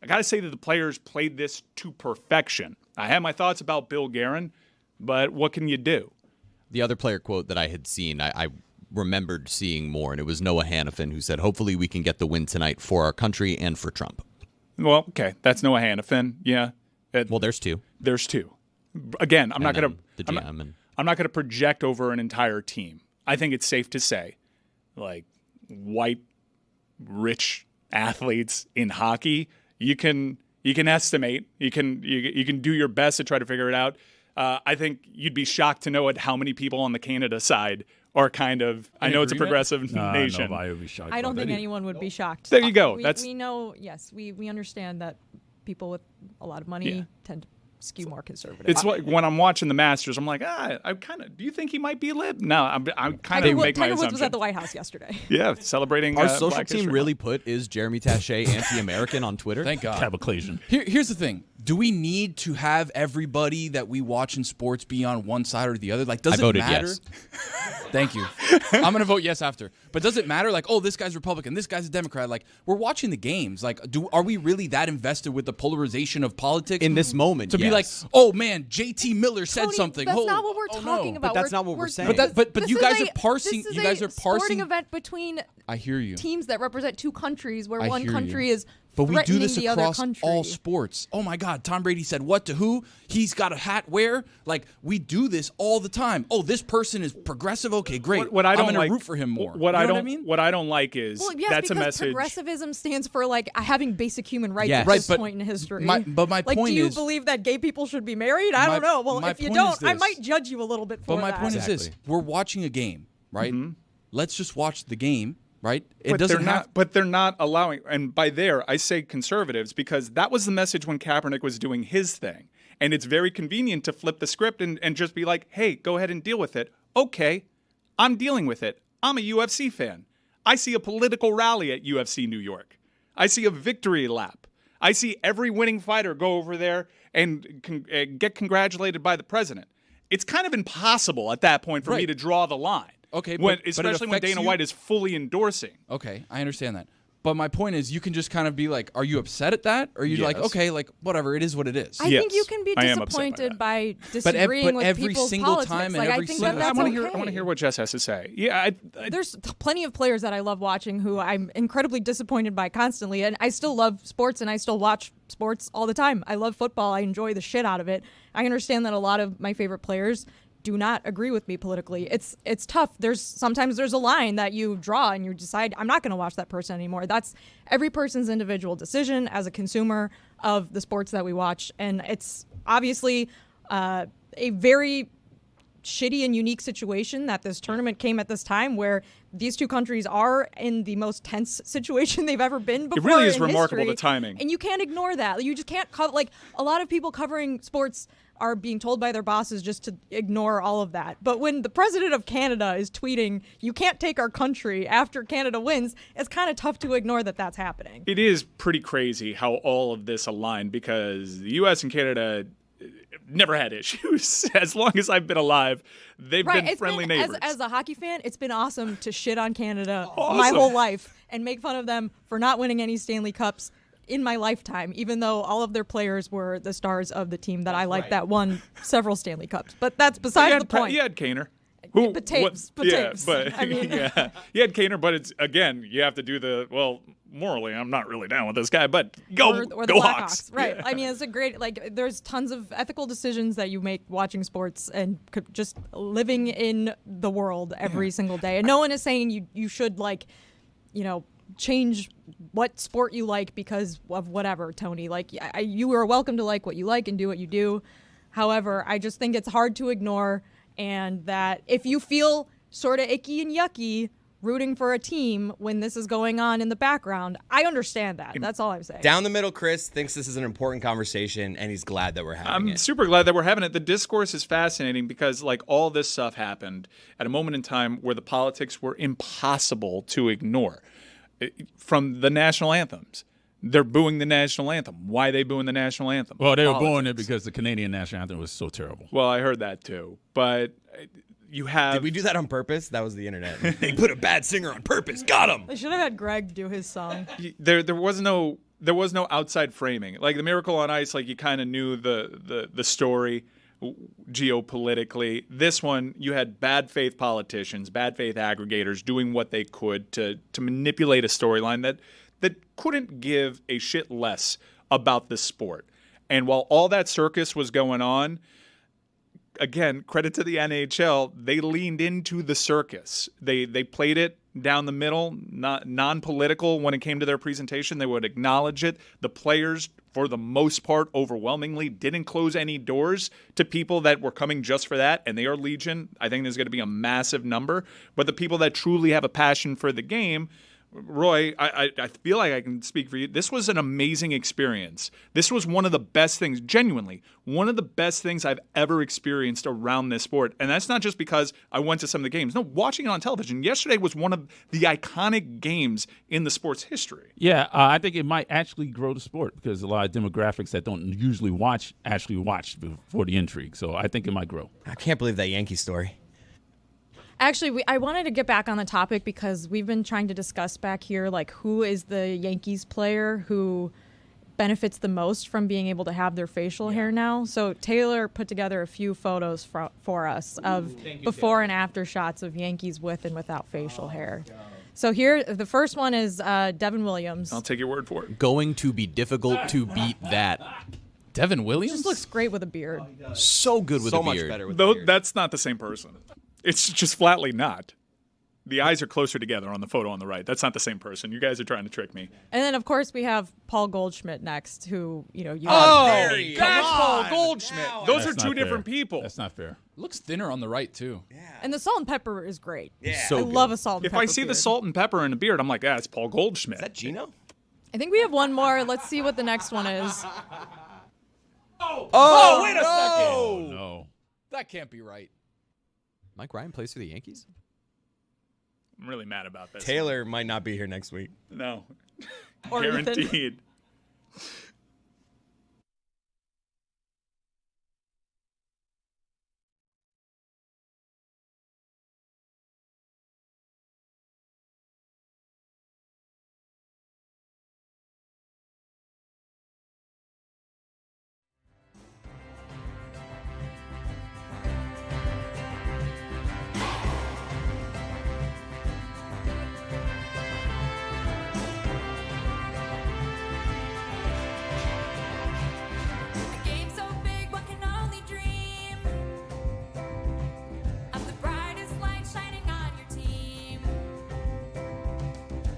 I got to say that the players played this to perfection. I have my thoughts about Bill Guerin, but what can you do? The other player quote that I had seen, I remembered seeing more, and it was Noah Hannafin who said, hopefully we can get the win tonight for our country and for Trump. Well, okay, that's Noah Hannafin, yeah. Well, there's two. There's two. Again, I'm not going to project over an entire team. I think it's safe to say, like, white, rich athletes in hockey, you can estimate, you can do your best to try to figure it out. I think you'd be shocked to know how many people on the Canada side are kind of. I know it's a progressive nation. Nobody would be shocked. I don't think anyone would be shocked. There you go. We know. Yes, we understand that people with a lot of money tend to skew more conservative. It's like when I'm watching the Masters, I'm like, I kind of. Do you think he might be lib? No, I'm kind of make my Tiger assumption. Woods was at the White House yesterday. Yeah, celebrating. Our social Black team History really put is Jeremy Taché anti-American on Twitter. Thank God. Taboclasion. Here's the thing. Do we need to have everybody that we watch in sports be on one side or the other? Like, does I it voted matter? yes. Thank you. I'm going to vote yes after. But does it matter? Like, oh, this guy's Republican, this guy's a Democrat. Like, we're watching the games. Like, are we really that invested with the polarization of politics? In this moment, to be like, yes. oh, man, JT Miller said Tony, something. That's Oh, not what we're oh, talking no. about. But that's not what we're saying. But you guys are parsing. This is You guys a are parsing. sporting event between I hear you. teams that represent two countries, where I one hear country you. is But we do threatening this the other across country. all sports. Oh my God, Tom Brady said what to who? He's got a hat where? Like, we do this all the time. Oh, this person is progressive. Okay, great. What I don't I'm gonna like, root for him more. What you I know don't. what I mean? What I don't like is Well, yes, that's a because message. progressivism stands for like having basic human rights Yes. at Right, this but point in history. but my like, point do you is- believe that gay people should be married? I don't know. Well, my if you point don't, is I this. might judge you a little bit for But my that. point is this: Exactly. we're watching a game, right? Mm-hmm. Let's just watch the game, right? It But doesn't they're have. not. But they're not allowing. And by there, I say conservatives because that was the message when Kaepernick was doing his thing. And it's very convenient to flip the script and just be like, "Hey, go ahead and deal with it." Okay, I'm dealing with it. I'm a UFC fan. I see a political rally at UFC New York. I see a victory lap. I see every winning fighter go over there and get congratulated by the president. It's kind of impossible at that point for me Right. to draw the line. Okay, when, but it especially when affects Dana you- White is fully endorsing. Okay, I understand that. But my point is, you can just kind of be like, are you upset at that? Or are you like, Yes. okay, like, whatever, it is what it is. I think you Yes, can be I am upset by disappointed that. by But disagreeing with every people's single politics. time and Like, I every think single- that's I okay. want to hear what Jess has to say. Yeah, There's plenty of players that I love watching who I'm incredibly disappointed by constantly, and I still love sports and I still watch sports all the time. I love football. I enjoy the shit out of it. I understand that a lot of my favorite players do not agree with me politically. It's tough. Sometimes there's a line that you draw and you decide I'm not going to watch that person anymore. That's every person's individual decision as a consumer of the sports that we watch, and it's obviously a very shitty and unique situation that this tournament came at this time where these two countries are in the most tense situation they've ever been before. really is in remarkable, history. the timing. And you can't ignore that. You just can't like a lot of people covering sports are being told by their bosses just to ignore all of that. But when the president of Canada is tweeting, you can't take our country after Canada wins, it's kind of tough to ignore that that's happening. it is pretty crazy how all of this aligned because the U.S. and Canada never had issues. As long as I've been alive, they've been friendly neighbors. As a hockey fan, it's been awesome to shit on Canada Awesome. my whole life and make fun of them for not winning any Stanley Cups in my lifetime, even though all of their players were the stars of the team that I liked that won several Stanley Cups. But that's besides the point. You had Kaner. But Taves. I mean, yeah, you had Kaner, but it's again, you have to do morally, I'm not really down with this guy, but go or the go Hawks. Right. Yeah. I mean, it's a great, there's tons of ethical decisions that you make watching sports and just living in the world every single day. And no one is saying you should change what sport you like because of whatever, Tony. You are welcome to like what you like and do what you do. However, I just think it's hard to ignore, and that if you feel sort of icky and yucky rooting for a team when this is going on in the background, I understand that. That's all I'm saying. Down the middle, Chris thinks this is an important conversation, and he's glad that we're having it. I'm super glad that we're having it. The discourse is fascinating because, all this stuff happened at a moment in time where the politics were impossible to ignore. From the national anthems. They're booing the national anthem. Why are they booing the national anthem? Well, they were booing it because the Canadian national anthem was so terrible. Well, I heard that too. But you have... Did we do that on purpose? That was the internet. They put a bad singer on purpose. Got him. They should have had Greg do his song. There was no outside framing. Like the Miracle on Ice, you kind of knew the story geopolitically. This one, you had bad faith politicians, bad faith aggregators doing what they could to manipulate a storyline that couldn't give a shit less about the sport. And while all that circus was going on, again, credit to the NHL, they leaned into the circus. They played it down the middle, not non-political when it came to their presentation. They would acknowledge it. The players, for the most part, overwhelmingly, didn't close any doors to people that were coming just for that, and they are legion. I think there's going to be a massive number. But the people that truly have a passion for the game, Roy, I feel like I can speak for you. This was an amazing experience. This was one of the best things, genuinely, one of the best things I've ever experienced around this sport. And that's not just because I went to some of the games. No, watching it on television. Yesterday was one of the iconic games in the sport's history. Yeah, I think it might actually grow the sport because a lot of demographics that don't usually watch actually watch for the intrigue. So I think it might grow. I can't believe that Yankee story. Actually, I wanted to get back on the topic because we've been trying to discuss back here, who is the Yankees player who benefits the most from being able to have their facial hair now. So Taylor put together a few photos for us of before and after shots of Yankees with and without facial hair. So here, the first one is Devin Williams. I'll take your word for it. Going to be difficult to beat that. Devin Williams? Just looks great with a beard. So good with a beard. So much better with a beard. That's not the same person. It's just flatly not. The eyes are closer together on the photo on the right. That's not the same person. You guys are trying to trick me. And then, of course, we have Paul Goldschmidt next, who, that's Paul Goldschmidt. Those are two different people. That's not fair. Looks thinner on the right, too. Yeah. And the salt and pepper is great. Yeah. So I love a salt and If pepper I see beard. the salt and pepper in a beard, I'm like, it's Paul Goldschmidt. Is that Gino? I think we have one more. Let's see what the next one is. Oh, wait a second. Oh, no. That can't be right. Mike Ryan plays for the Yankees? I'm really mad about this. Taylor might not be here next week. No. Or Ethan. Guaranteed. A game so big, one can only dream of the brightest light shining on your team.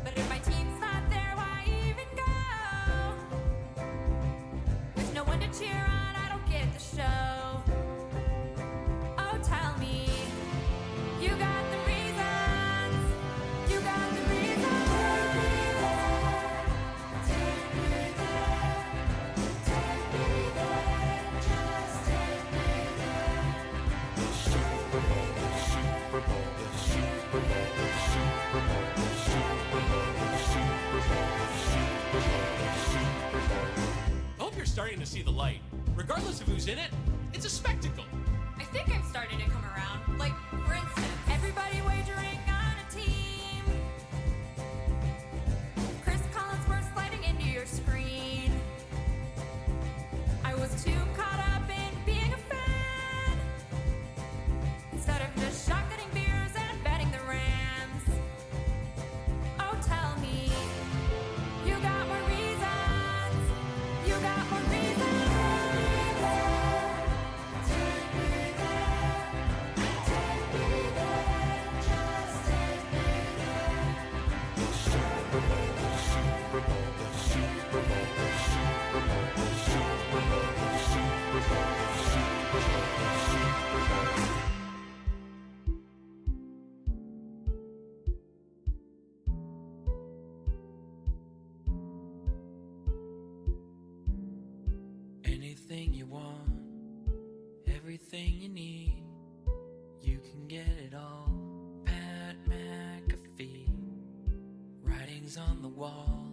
But if my team's not there, why even go? With no one to cheer on, I don't get the show. Oh, tell me, you got the reasons. You got the reasons. Take me there. Take me there. Just take me there. The Super Bowl, the Super Bowl, the Super Bowl, the Super Bowl, the Super Bowl, the Super Bowl, the Super Bowl, the Super Bowl. I hope you're starting to see the light. Regardless of who's in it, it's a spectacle. I think I'm starting to come around. Like, for instance, everybody wagering on a team. Chris Collinsworth sliding into your screen. Anything you want, everything you need, you can get it all. Pat McAfee, writings on the wall,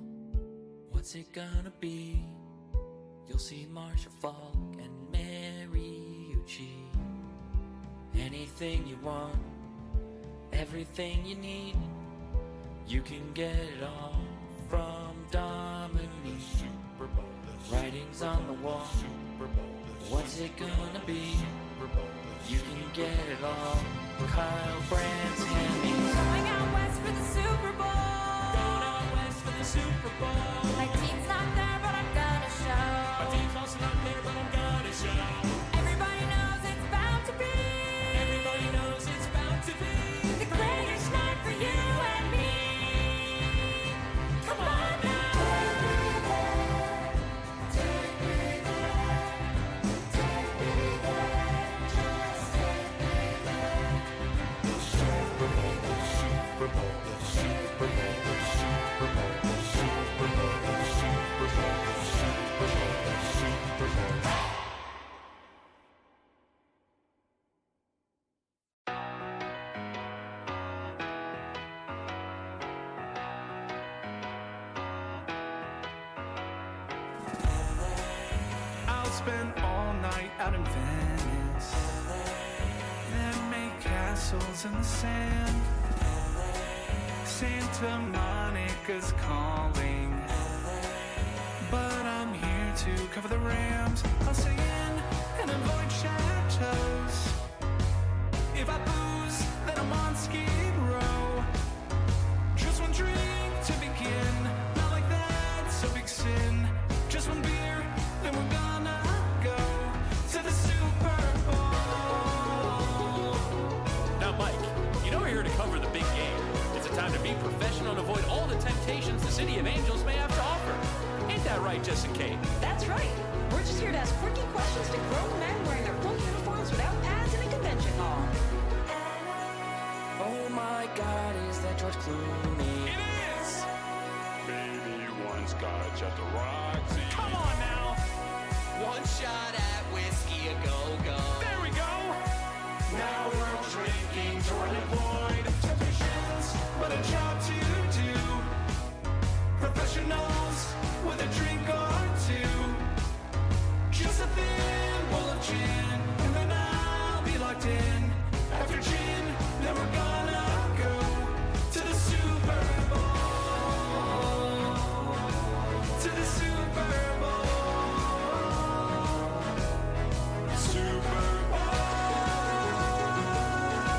what's it gonna be? You'll see Marshall Falk and Mariucci. Anything you want, everything you need, you can get it all from Dominique. Writings on the wall, what's it gonna be? You can get it all. Kyle Brandt's Hemis. Going out west for the Super Bowl. Going out west for the Super Bowl. My team's not there, but I'm gonna show. My team's also not there, but I'm gonna show. Everybody knows it's bound to be. Everybody knows it's bound to be The greatest night for you and me. Come on now. Take me there. Take me there. Just take me there. The Super Bowl. The Super Bowl. The Super Bowl. The Super Bowl. The Super Bowl. The Super Bowl. The Super Bowl. The Super Bowl. I'll spend all night out in Venice, then make castles in the sand. Santa Monica's calling, but I'm here to cover the Rams. I'll stay in and avoid chateaus. If I booze, then I'm on Skid Row. Just one drink to begin, not like that's a big sin. Just one beer, then we're gonna go to the Super Bowl. Now, Mike, you know we're here to cover the big game. It's a time to be professional and avoid all the temptations the City of Angels may have to offer. Ain't that right, Jess and Kate? That's right. We're just here to ask quirky questions to grown men wearing their full uniforms without pads in a convention hall. Oh my God, is that George Clooney? It is! Baby, one scotch at the Roxy. Come on now! One shot at whiskey a go-go. There we go! Now we're drinking to unemployed temptations, but a job to do. Professionals with a drink or two. Just a thimble of gin, and then I'll be locked in. After gin, then we're gonna go to the Super Bowl. To the Super Bowl. Super Bowl.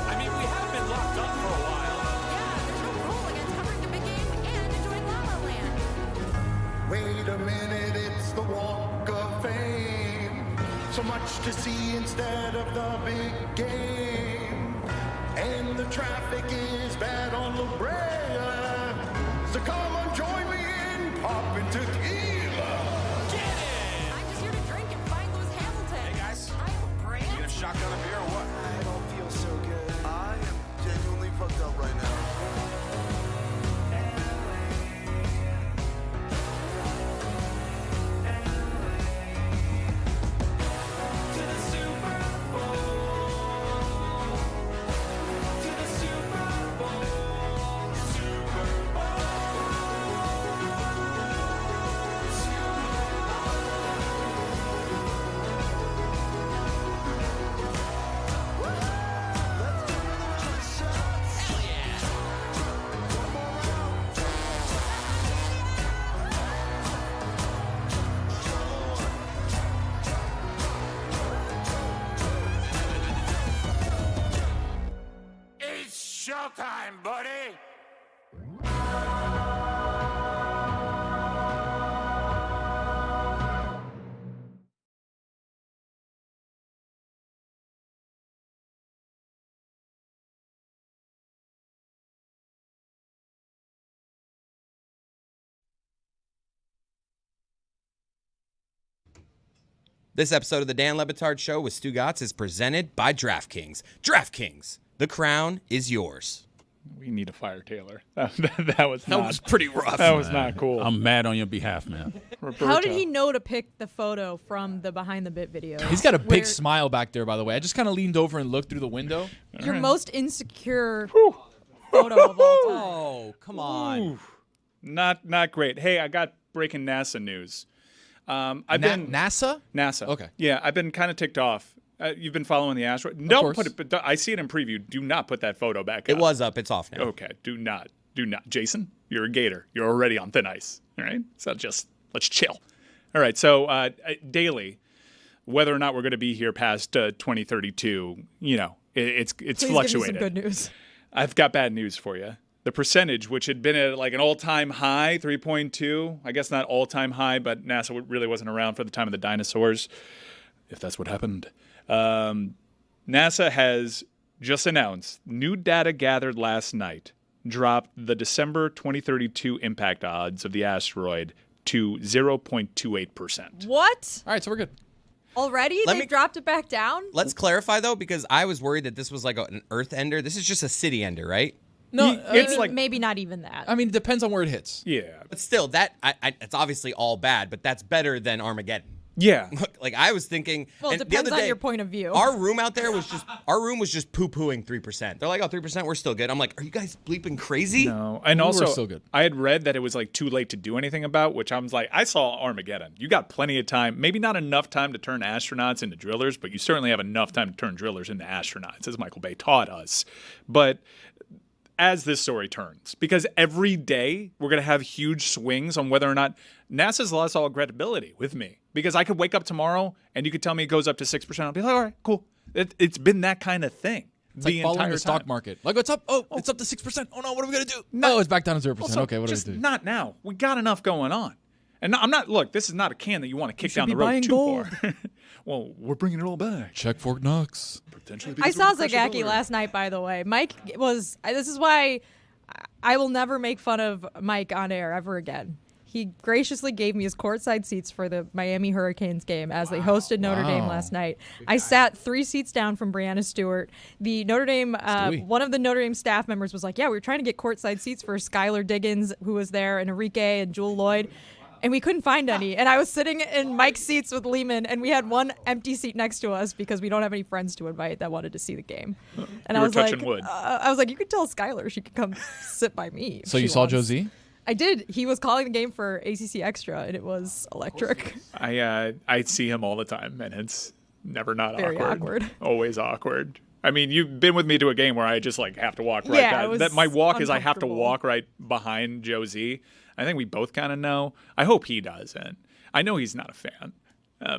I mean, we have been locked up for a while. Yeah, there's no rule against covering the big game and enjoying La La Land. Wait a minute, it's the Walk of Fame. So much to see instead of the big game. And the traffic is bad on La Brea. So come on, join me in popping tequila. I'm just here to drink and find Lewis Hamilton. Hey, guys. Kyle Brandt. You gonna shotgun a beer or what? I don't feel so good. I am genuinely fucked up right now. To the Super Bowl. To the Super Bowl. Super It's showtime, buddy! This episode of the Dan Le Batard Show with Stugotz is presented by DraftKings. DraftKings, the crown is yours. We need to fire Taylor. That was pretty rough. That was not cool. I'm mad on your behalf, man. How did he know to pick the photo from the behind the bit video? He's got a big smile back there, by the way. I just kind of leaned over and looked through the window. Your most insecure photo of all time. Oh, come on. Not great. Hey, I got breaking NASA news. I've been NASA? NASA. Okay. Yeah, I've been kind of ticked off. You've been following the asteroid. Don't put it. But I see it in preview. Do not put that photo back up. It was up. It's off now. Okay. Do not. Jason, you're a gator. You're already on thin ice. All right. So let's chill. All right. So daily, whether or not we're going to be here past 2032, it's Please fluctuated. Give me some good news. I've got bad news for you. The percentage, which had been at like an all-time high, 3.2, I guess not all-time high, but NASA really wasn't around for the time of the dinosaurs, if that's what happened. NASA has just announced new data gathered last night dropped the December 2032 impact odds of the asteroid to 0.28%. What? All right, so we're good. Already? They dropped it back down? Let's clarify, though, because I was worried that this was like an Earth ender. This is just a city ender, right? No, it's like maybe not even that. I mean, it depends on where it hits. Yeah. But still, it's obviously all bad, but that's better than Armageddon. Yeah. Like I was thinking. Well, it and depends the other on day, your point of view. Our room out there was just poo-pooing 3%. They're like, oh, 3%, we're still good. I'm like, are you guys bleeping crazy? No. And We were also, still good. I had read that it was like too late to do anything about, which I was like, I saw Armageddon. You got plenty of time. Maybe not enough time to turn astronauts into drillers, but you certainly have enough time to turn drillers into astronauts, as Michael Bay taught us. But as this story turns, because every day we're going to have huge swings on whether or not NASA's lost all credibility with me. Because I could wake up tomorrow and you could tell me it goes up to 6%. I'll be like, all right, cool. It's been that kind of thing. It's like following the stock market. Like, what's up? Oh, it's up to 6%. Oh, no, what are we going to do? No, it's back down to 0%. Also, okay, what do we just do? not now. We got enough going on. And I'm not, look, this is not a can that you want to kick down the road buying too gold. far. Well, we're bringing it all back. Check Fort Knox. Potentially. I saw Zagacki last night, by the way. Mike was, this is why I will never make fun of Mike on air ever again. He graciously gave me his courtside seats for the Miami Hurricanes game as they hosted Notre Dame last night. I sat 3 seats down from Brianna Stewart. The Notre Dame, one of the Notre Dame staff members was like, yeah, we were trying to get courtside seats for Skylar Diggins, who was there, and Enrique and Jewel Lloyd. And we couldn't find any. And I was sitting in Mike's seats with Lehman, and we had one empty seat next to us because we don't have any friends to invite that wanted to see the game. And I was like, you could tell Skylar she could come sit by me. So you saw Josie? I did. He was calling the game for ACC Extra, and it was electric. I see him all the time, and it's never not Very awkward. Always awkward. I mean, you've been with me to a game where I just like have to walk right back. That my walk is I have to walk right behind Josie. I think we both kind of know. I hope he doesn't. I know he's not a fan,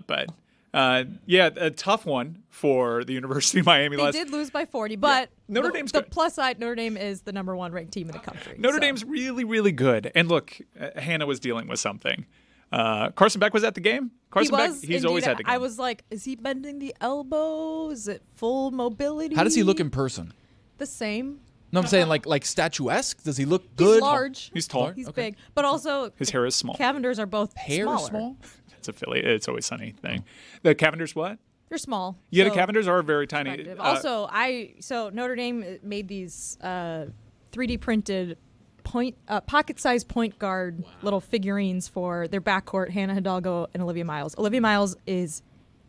but a tough one for the University of Miami. They did lose by 40, but Notre Dame's the good. Plus side, Notre Dame is the number 1 ranked team in the country. Notre Dame's really, really good. And look, Hannah was dealing with something. Carson Beck was at the game. Carson Beck, he's always at the game. I was like, is he bending the elbow? Is it full mobility? How does he look in person? The same. No, I'm saying like statuesque. Does he look good? He's large. He's tall. He's big. But also, his hair is small. Cavenders are both Hair smaller. is small? It's a Philly. It's always sunny thing. The Cavenders what? They're small. Yeah, so the Cavenders are very tiny. Also, so Notre Dame made these 3D printed pocket-sized point guard little figurines for their backcourt, Hannah Hidalgo and Olivia Miles. Olivia Miles is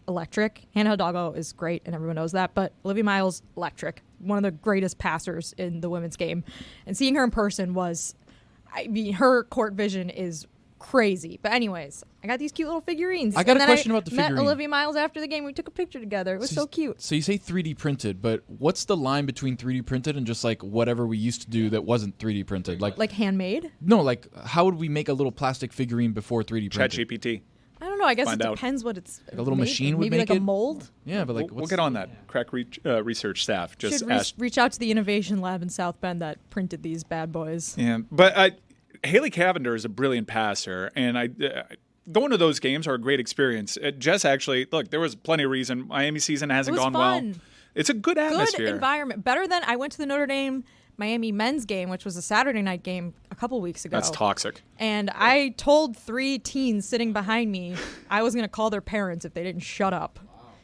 electric. Hannah Hidalgo is great, and everyone knows that, but Olivia Miles, electric. One of the greatest passers in the women's game. And seeing her in person was, her court vision is crazy. But anyways, I got these cute little figurines. I got a question about the met figurine. Olivia Miles after the game. We took a picture together. It was so cute. So you say 3D printed, but what's the line between 3D printed and just like whatever we used to do that wasn't 3D printed? Like handmade? No, like how would we make a little plastic figurine before 3D printed? ChatGPT. I don't know. I guess it depends what it's like a little machine would maybe make like it? a mold. Yeah, but like we'll get on that. Crack research staff. Just should reach out to the innovation lab in South Bend that printed these bad boys. Yeah, but Haley Cavender is a brilliant passer, and going to those games are a great experience. Jess actually, look, there was plenty of reason Miami season hasn't gone fun. well. It's a good atmosphere. Good environment. Better than I went to the Notre Dame Miami men's game, which was a Saturday night game a couple weeks ago. That's toxic. And I told 3 teens sitting behind me I was going to call their parents if they didn't shut up.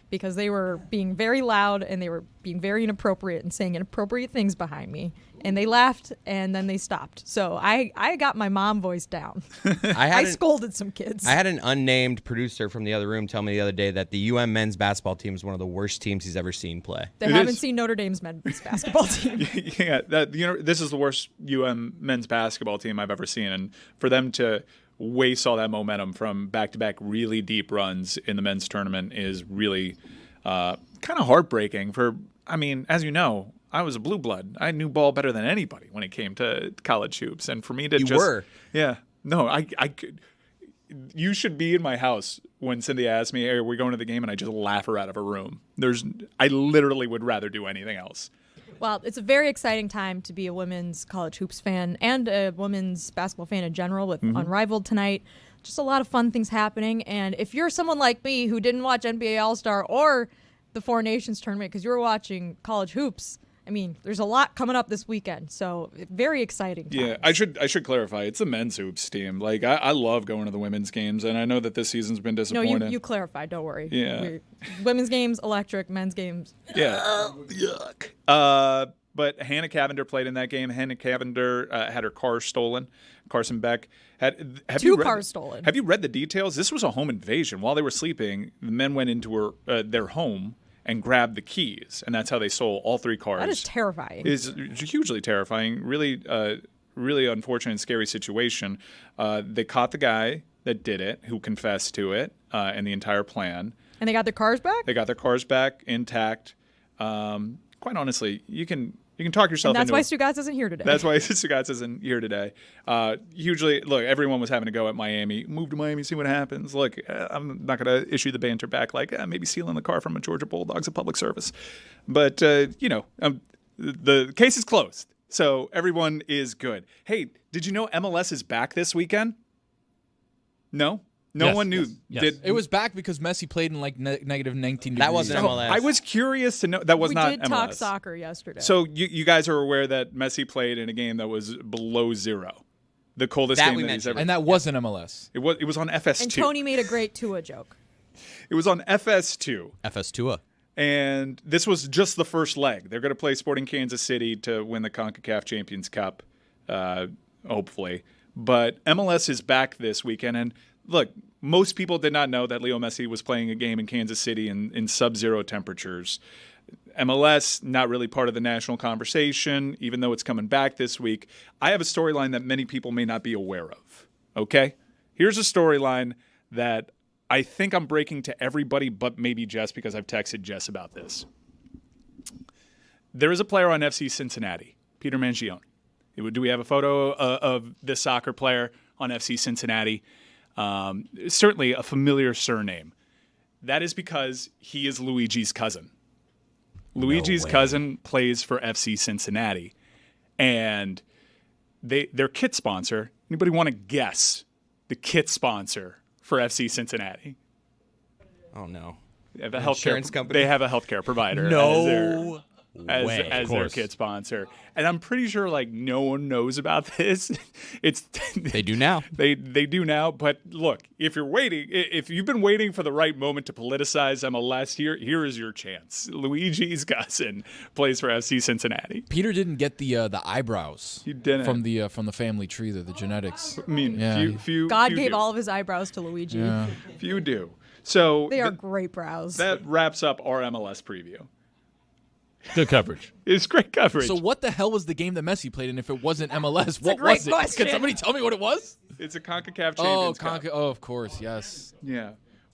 Because they were being very loud and they were being very inappropriate and saying inappropriate things behind me. And they laughed and then they stopped. So I got my mom voice down. I scolded some kids. I had an unnamed producer from the other room tell me the other day that the UM men's basketball team is one of the worst teams he's ever seen play. They haven't seen Notre Dame's men's basketball team. Yeah, this is the worst UM men's basketball team I've ever seen. And for them to waste all that momentum from back-to-back really deep runs in the men's tournament is really kind of heartbreaking. As you know, I was a blue blood. I knew ball better than anybody when it came to college hoops. And for me to you should be in my house when Cynthia asked me, hey, are we going to the game? And I just laugh her out of her room. I literally would rather do anything else. Well, it's a very exciting time to be a women's college hoops fan and a women's basketball fan in general with Unrivaled tonight. Just a lot of fun things happening. And if you're someone like me who didn't watch NBA All-Star or the Four Nations tournament because you were watching college hoops, there's a lot coming up this weekend, so very exciting times. Yeah, I should clarify. It's the men's hoops team. Like, I love going to the women's games, and I know that this season's been disappointing. No, you clarified. Don't worry. Yeah. Women's games, electric. Men's games. Yeah. Yuck. But Hannah Cavender played in that game. Hannah Cavender had her car stolen. Carson Beck had two cars stolen. Have you read the details? This was a home invasion. While they were sleeping, the men went into their home and grabbed the keys, and that's how they stole all 3 cars. That is terrifying. It's hugely terrifying. Really, really unfortunate and scary situation. They caught the guy that did it, who confessed to it, and the entire plan. And they got their cars back? They got their cars back intact. Quite honestly, you can talk yourself and into that's why Stugotz isn't here today. That's why Stugotz isn't here today. Hugely, look, everyone was having to go at Miami. Move to Miami, see what happens. Look, I'm not going to issue the banter back like maybe stealing the car from a Georgia Bulldog's a public service. But, the case is closed. So everyone is good. Hey, did you know MLS is back this weekend? No? No one knew. Yes. It was back because Messi played in negative 19 degrees. That wasn't MLS. I was curious to know. That was not MLS. We did talk soccer yesterday. So you guys are aware that Messi played in a game that was below 0. The coldest game that he's ever. And that wasn't MLS. It was on FS2. And Tony made a great Tua joke. It was on FS2. FS2. And this was just the first leg. They're going to play Sporting Kansas City to win the CONCACAF Champions Cup, hopefully. But MLS is back this weekend. And look, most people did not know that Leo Messi was playing a game in Kansas City in sub-zero temperatures. MLS, not really part of the national conversation, even though it's coming back this week. I have a storyline that many people may not be aware of, okay? Here's a storyline that I think I'm breaking to everybody but maybe Jess, because I've texted Jess about this. There is a player on FC Cincinnati, Peter Mangione. Do we have a photo of this soccer player on FC Cincinnati? Certainly a familiar surname. That is because he is Luigi's cousin. Luigi's cousin plays for FC Cincinnati. And their kit sponsor, anybody want to guess the kit sponsor for FC Cincinnati? Oh, no. They have a insurance company? They have a healthcare provider. No as their kit sponsor. And I'm pretty sure no one knows about this. They do now. They do now. But look, if you've been waiting for the right moment to politicize MLS, here is your chance. Luigi's cousin plays for FC Cincinnati. Peter didn't get the eyebrows. He didn't. from the family tree, the genetics. I mean, few God few gave do. all of his eyebrows to Luigi. Yeah. Few do. So they are great brows. That wraps up our MLS preview. Good coverage. It's great coverage. So what the hell was the game that Messi played in if it wasn't MLS? What was it? Can somebody tell me what it was? It's a CONCACAF Champions Cup. Oh, of course, yes. Yeah.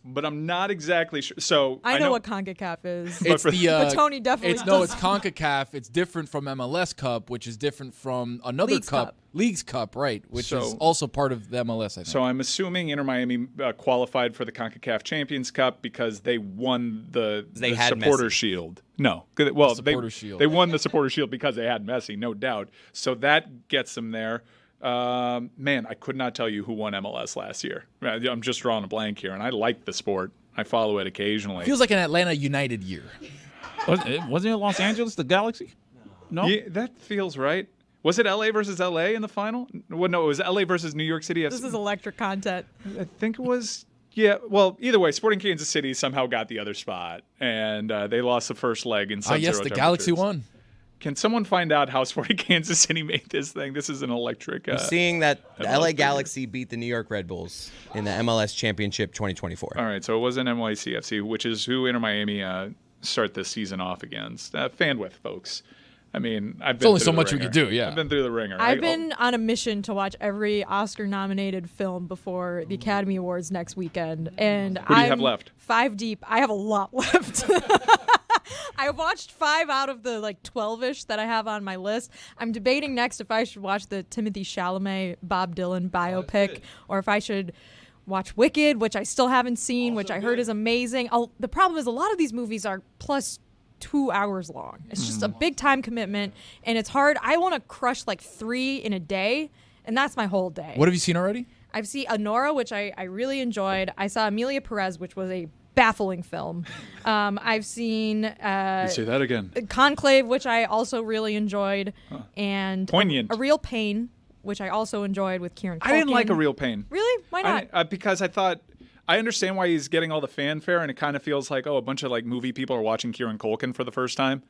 But I'm not exactly sure. So I know what CONCACAF is. It's but Tony definitely it's CONCACAF. It's different from MLS Cup, which is different from another Leagues Cup. Leagues Cup, right, which is also part of the MLS, I think. So I'm assuming Inter Miami qualified for the CONCACAF Champions Cup because they won the Supporter Shield. No. Well, Shield. They won the Supporter Shield because they had Messi, no doubt. So that gets them there. Man, I could not tell you who won MLS last year. I'm just drawing a blank here, and I like the sport. I follow it occasionally. Feels like an Atlanta United year. Wasn't it Los Angeles, the Galaxy? No, Yeah, that feels right. Was it LA versus LA in the final? Well, no, it was LA versus New York City. This is electric content. I think it was. Yeah, well, either way, Sporting Kansas City somehow got the other spot, and they lost the first leg in sub-zero yes, the Galaxy temperatures. won. Can someone find out how Sporting Kansas City made this thing? This is an electric. I'm seeing that the LA Galaxy beat the New York Red Bulls in the MLS Championship 2024. All right, so it was an NYCFC, which is who Inter Miami start this season off against. Fan with, folks. I mean, I've been. It's only through so the much we ringer. could do. Yeah, I've been through the ringer. I've been on a mission to watch every Oscar-nominated film before the Academy Awards next weekend, and Who do you have left? 5 deep. I have a lot left. I watched 5 out of the 12-ish that I have on my list. I'm debating next if I should watch the Timothée Chalamet Bob Dylan biopic, or if I should watch Wicked, which I still haven't seen, which I heard is amazing. The problem is a lot of these movies are plus 2 hours long. It's just a big time commitment, and it's hard. I want to crush 3 in a day, and that's my whole day. What have you seen already? I've seen Anora, which I really enjoyed. I saw Emilia Perez, which was a baffling film. I've seen Say that again. Conclave, which I also really enjoyed, and Poignant. A Real Pain, which I also enjoyed with Kieran Culkin. I didn't like A Real Pain. Really? Why not? Because I thought. I understand why he's getting all the fanfare, and it kind of feels like, a bunch of movie people are watching Kieran Culkin for the first time,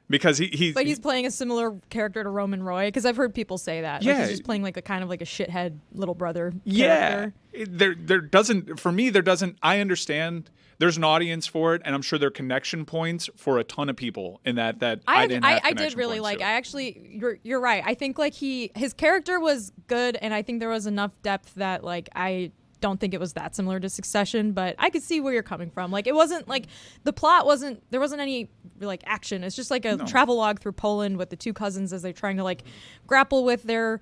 because he's playing a similar character to Roman Roy, because I've heard people say that. Yeah, he's just playing a kind of a shithead little brother. Yeah, character. there doesn't for me. There doesn't. I understand. There's an audience for it, and I'm sure there are connection points for a ton of people in that I didn't have I did really like. I actually, you're right. I think his character was good, and I think there was enough depth that I don't think it was that similar to Succession, but I could see where you're coming from. It wasn't the plot wasn't, there wasn't any action. It's just a travelogue through Poland with the two cousins as they're trying to grapple with their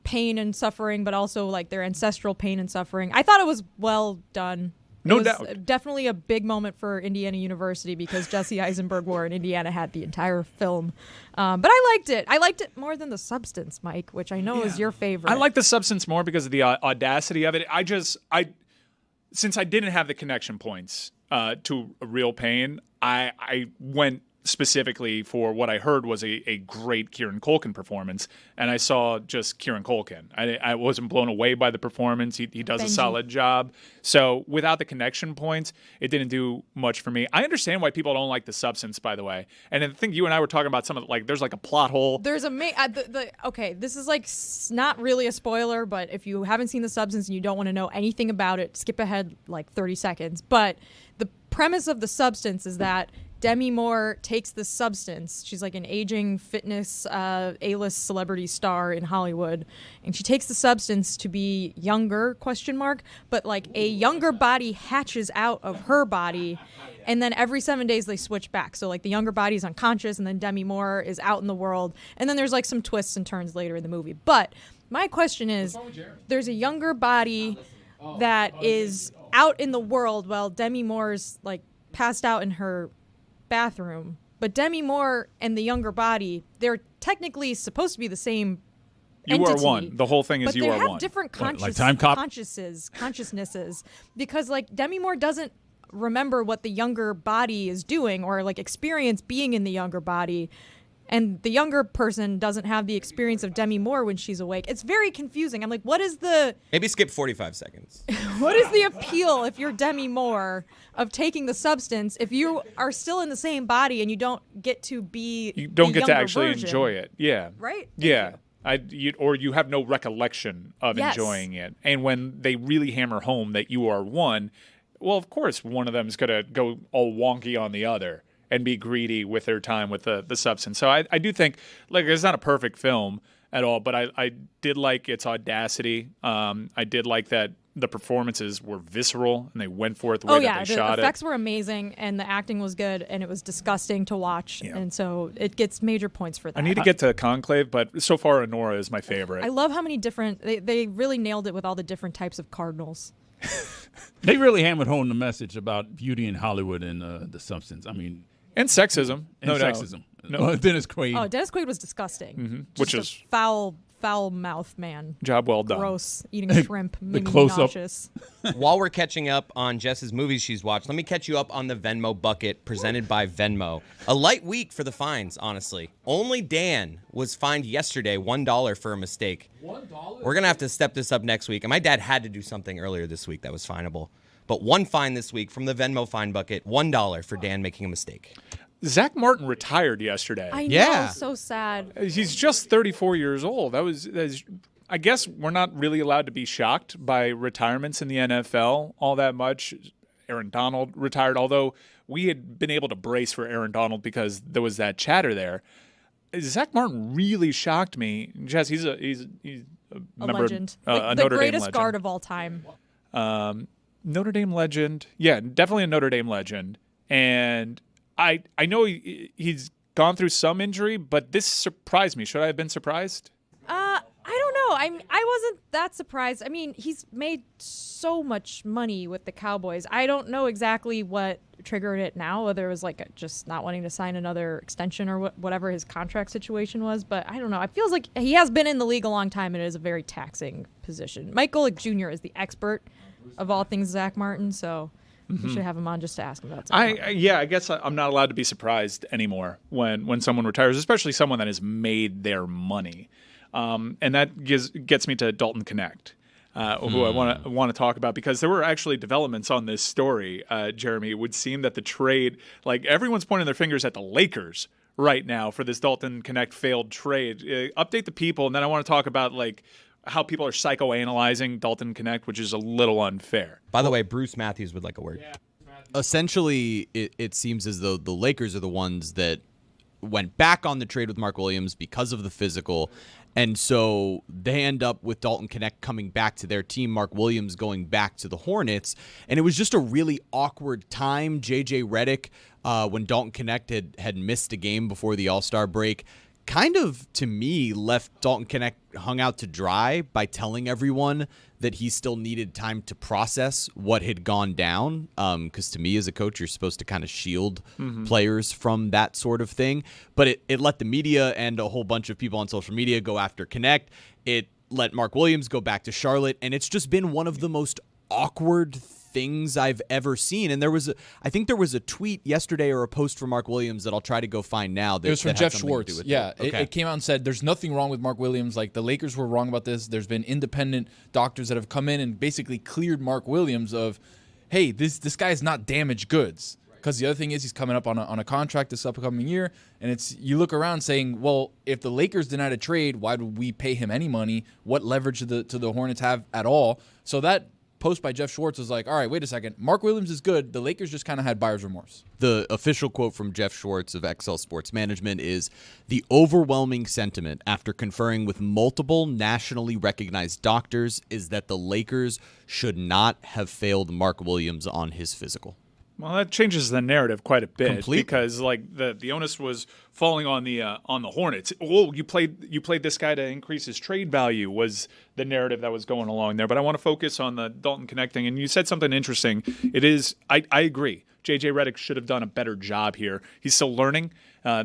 pain and suffering, but also their ancestral pain and suffering. I thought it was well done. No It was doubt. definitely a big moment for Indiana University, because Jesse Eisenberg wore in Indiana had the entire film. But I liked it. I liked it more than The Substance, Mike, which I know is your favorite. I like The Substance more because of the audacity of it. Since I didn't have the connection points to A Real Pain, I went specifically for what I heard was a great Kieran Culkin performance, and I saw just Kieran Culkin. I wasn't blown away by the performance. He does a solid job. So without the connection points, it didn't do much for me. I understand why people don't like The Substance, by the way. And I think you and I were talking about some of there's a plot hole. There's okay, this is not really a spoiler, but if you haven't seen The Substance and you don't want to know anything about it, skip ahead 30 seconds. But the premise of The Substance is that Demi Moore takes this substance. She's an aging fitness A-list celebrity star in Hollywood, and she takes the substance to be younger, but a younger body hatches out of her body, and then every 7 days they switch back. So the younger body is unconscious, and then Demi Moore is out in the world, and then there's some twists and turns later in the movie. But my question is, there's a younger body that is out in the world while Demi Moore's passed out in her bathroom, but Demi Moore and the younger body, they're technically supposed to be the same entity. You are one. The whole thing is you are one. But they have different consciousnesses, because Demi Moore doesn't remember what the younger body is doing, or experience being in the younger body, and the younger person doesn't have the experience of Demi Moore when she's awake. It's very confusing. I'm what is the... Maybe skip 45 seconds. What is the appeal, if you're Demi Moore, of taking the substance if you are still in the same body and you don't get to be You don't the get to younger actually version? enjoy it. Yeah. Right? Yeah. Or you have no recollection of Yes. enjoying it. And when they really hammer home that you are one, well, of course, one of them is going to go all wonky on the other and be greedy with their time with the substance. So I do think, it's not a perfect film at all, but I did like its audacity. I did like that the performances were visceral and they went for it the way that they shot the it. effects were amazing and the acting was good and it was disgusting to watch. Yeah. And so it gets major points for that. I need to get to Conclave, but so far Anora is my favorite. I love how many different, they really nailed it with all the different types of cardinals. They really hammered home the message about beauty in Hollywood and The Substance. I mean, and sexism. And no sexism. Doubt. No. Dennis Quaid. Oh, Dennis Quaid was disgusting. Mm-hmm. Which is foul foul-mouthed man. Job well done. Gross. Eating shrimp. The Made me close-up. nauseous. While we're catching up on Jess's movies she's watched, let me catch you up on the Venmo bucket presented by Venmo. A light week for the fines, honestly. Only Dan was fined yesterday $1 for a mistake. $1? We're going to have to step this up next week. And my dad had to do something earlier this week that was finable. But one fine this week from the Venmo fine bucket, $1 for Dan making a mistake. Zach Martin retired yesterday. I know, so sad. He's just 34 years old. I guess we're not really allowed to be shocked by retirements in the NFL all that much. Aaron Donald retired, although we had been able to brace for Aaron Donald because there was that chatter there. Zach Martin really shocked me. Jess, he's a member, legend. a the Notre Dame greatest legend. guard of all time. Notre Dame legend. Yeah, definitely a Notre Dame legend. And I know he's gone through some injury, but this surprised me. Should I have been surprised? I don't know. I wasn't that surprised. I mean, he's made so much money with the Cowboys. I don't know exactly what triggered it now, whether it was like just not wanting to sign another extension or whatever his contract situation was. But I don't know. It feels like he has been in the league a long time, and it is a very taxing position. Mike Golick Jr. is the expert of all things Zach Martin, so we should have him on just to ask him about Zach Martin. I guess I'm not allowed to be surprised anymore when someone retires, especially someone that has made their money. And that gets me to Dalton Connect, who I want to talk about, because there were actually developments on this story, Jeremy. It would seem that the trade, like everyone's pointing their fingers at the Lakers right now for this Dalton Connect failed trade. Update the people, and then I want to talk about like how people are psychoanalyzing Dalton Connect, which is a little unfair. By the way, Bruce Matthews would like a word. Essentially, it seems as though the Lakers are the ones that went back on the trade with Mark Williams because of the physical. And so they end up with Dalton Connect coming back to their team, Mark Williams going back to the Hornets. And it was just a really awkward time. J.J. Redick, when Dalton Connect had missed a game before the All-Star break, kind of, to me, left Dalton Connect hung out to dry by telling everyone that he still needed time to process what had gone down. Because to me, as a coach, you're supposed to kind of shield players from that sort of thing. But it let the media and a whole bunch of people on social media go after Connect. It let Mark Williams go back to Charlotte. And it's just been one of the most awkward things I've ever seen. And I think there was a tweet yesterday or a post from Mark Williams that I'll try to go find now. That, it was from that Jeff had something to do Schwartz. with Yeah, it. Okay. It came out and said there's nothing wrong with Mark Williams. Like the Lakers were wrong about this. There's been independent doctors that have come in and basically cleared Mark Williams of, hey, this guy is not damaged goods. Because the other thing is he's coming up on a contract this upcoming year, and you look around saying, well, if the Lakers denied a trade, why would we pay him any money? What leverage do the Hornets have at all? So that post by Jeff Schwartz was like, all right, wait a second. Mark Williams is good. The Lakers just kind of had buyer's remorse. The official quote from Jeff Schwartz of XL Sports Management is, the overwhelming sentiment after conferring with multiple nationally recognized doctors is that the Lakers should not have failed Mark Williams on his physical. Well, that changes the narrative quite a bit. Completely. Because like the onus was falling on the Hornets. Oh, you played this guy to increase his trade value was the narrative that was going along there. But I want to focus on the Dalton Connect thing. And you said something interesting. It is I agree. J.J. Redick should have done a better job here. He's still learning.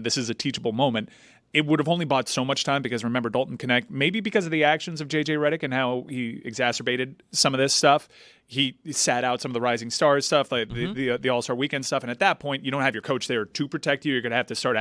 This is a teachable moment. It would have only bought so much time because, remember, Dalton Connect, maybe because of the actions of J.J. Redick and how he exacerbated some of this stuff, he sat out some of the Rising Stars stuff, like the All-Star Weekend stuff. And at that point, you don't have your coach there to protect you. You're going to have to start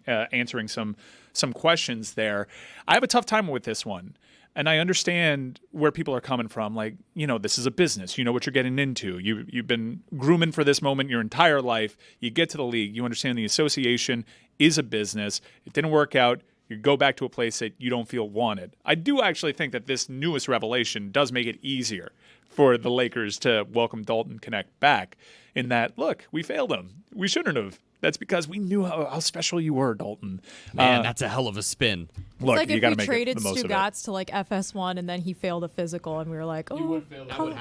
answering some questions there. I have a tough time with this one. And I understand where people are coming from. Like, this is a business. You know what you're getting into. You've been grooming for this moment your entire life. You get to the league. You understand the association is a business. It didn't work out. You go back to a place that you don't feel wanted. I do actually think that this newest revelation does make it easier for the Lakers to welcome Dalton Connect back in that, look, we failed him. We shouldn't have. That's because we knew how special you were, Dalton. Man, that's a hell of a spin. Look, it's like you got to if we make traded the most of it. Stugotz to like FS1 and then he failed a physical and we were like, oh,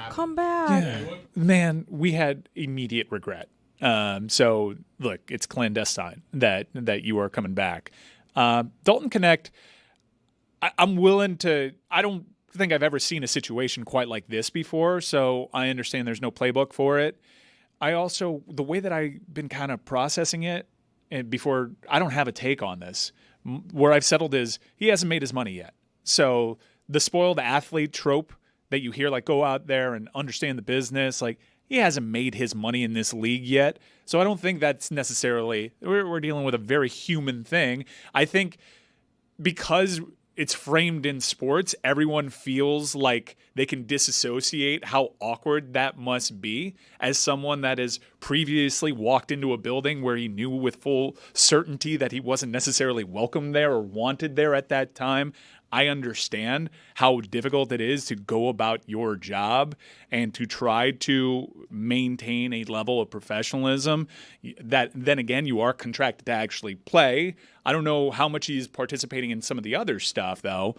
come back. Yeah. Man, we had immediate regret. So look, it's clandestine that you are coming back. Dalton Connect, I'm willing to. I don't think I've ever seen a situation quite like this before, so I understand there's no playbook for it. I also, the way that I've been kind of processing it, and before, I don't have a take on this. Where I've settled is he hasn't made his money yet. So the spoiled athlete trope that you hear, like, go out there and understand the business, like, he hasn't made his money in this league yet. So I don't think that's necessarily, we're dealing with a very human thing. I think because it's framed in sports, everyone feels like they can disassociate how awkward that must be as someone that has previously walked into a building where he knew with full certainty that he wasn't necessarily welcome there or wanted there at that time. I understand how difficult it is to go about your job and to try to maintain a level of professionalism that then again you are contracted to actually play. I don't know how much he's participating in some of the other stuff though.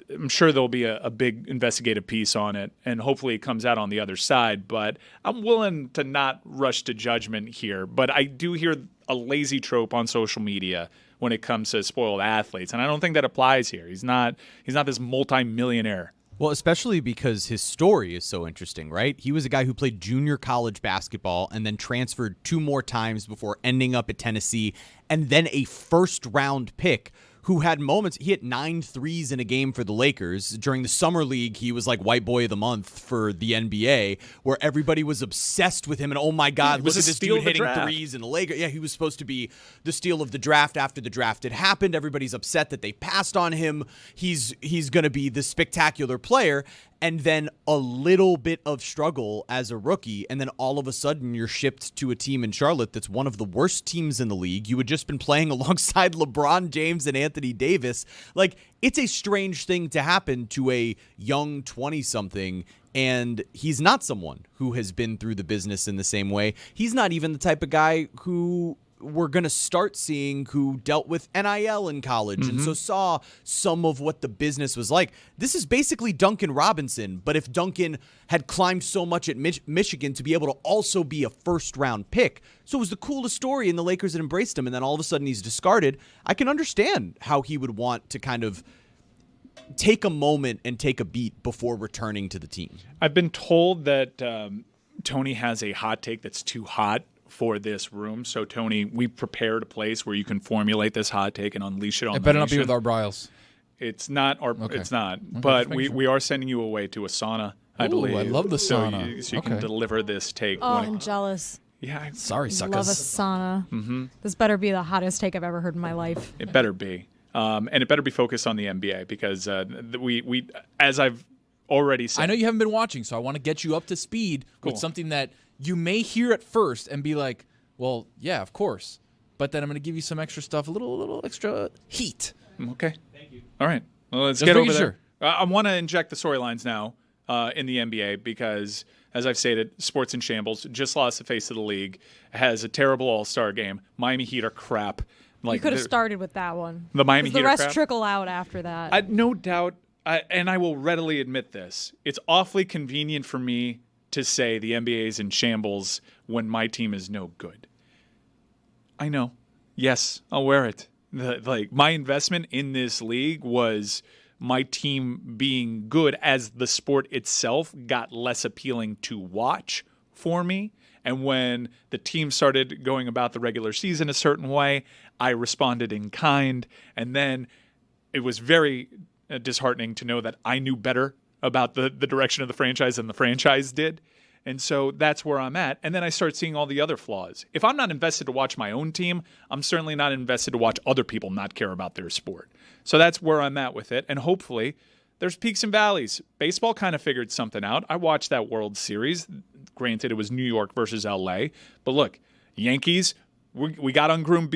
I'm sure there'll be a big investigative piece on it, and hopefully it comes out on the other side. But I'm willing to not rush to judgment here. But I do hear a lazy trope on social media when it comes to spoiled athletes, and I don't think that applies here. He's not this multi-millionaire. Well, especially because his story is so interesting, right? He was a guy who played junior college basketball and then transferred 2 more times before ending up at Tennessee, and then a first-round pick who had moments. He hit 9 threes in a game for the Lakers. During the summer league, he was like white boy of the month for the NBA, where everybody was obsessed with him. And oh my God, look at this dude hitting threes in the Lakers. Yeah, he was supposed to be the steal of the draft after the draft had happened. Everybody's upset that they passed on him. He's going to be the spectacular player. And then a little bit of struggle as a rookie, and then all of a sudden you're shipped to a team in Charlotte that's one of the worst teams in the league. You had just been playing alongside LeBron James and Anthony Davis. Like, it's a strange thing to happen to a young 20-something, and he's not someone who has been through the business in the same way. He's not even the type of guy who we're going to start seeing who dealt with NIL in college and so saw some of what the business was like. This is basically Duncan Robinson, but if Duncan had climbed so much at Michigan to be able to also be a first-round pick. So it was the coolest story, and the Lakers had embraced him, and then all of a sudden he's discarded. I can understand how he would want to kind of take a moment and take a beat before returning to the team. I've been told that Tony has a hot take that's too hot for this room. So, Tony, we prepared a place where you can formulate this hot take and unleash it on the better nation. not be with our Bryles. It's not. Okay. It's not. Okay, but we are sending you away to a sauna, I believe. I love the sauna. So you can deliver this take. Oh, I'm jealous. Yeah. Sorry, suckers. Love a sauna. Mm-hmm. This better be the hottest take I've ever heard in my life. It better be. And it better be focused on the NBA because we as I've already said. I know you haven't been watching, so I want to get you up to speed with something that you may hear at first and be like, well, yeah, of course. But then I'm going to give you some extra stuff, a little extra heat. Okay. Thank you. All right. Well, let's Just get over making there. sure. I want to inject the storylines now in the NBA because, as I've stated, sports in shambles. Just lost the face of the league. Has a terrible All-Star game. Miami Heat are crap. You could have started with that one. The Miami Heat the rest are crap? trickle out after that. No doubt, and I will readily admit this. It's awfully convenient for me to say the NBA is in shambles when my team is no good. I know. Yes, I'll wear it. My investment in this league was my team being good as the sport itself got less appealing to watch for me. And when the team started going about the regular season a certain way, I responded in kind. And then it was very disheartening to know that I knew better about the direction of the franchise than the franchise did. And so that's where I'm at. And then I start seeing all the other flaws. If I'm not invested to watch my own team, I'm certainly not invested to watch other people not care about their sport. So that's where I'm at with it. And hopefully there's peaks and valleys. Baseball kind of figured something out. I watched that World Series. Granted, it was New York versus LA. But look, Yankees, we got groomed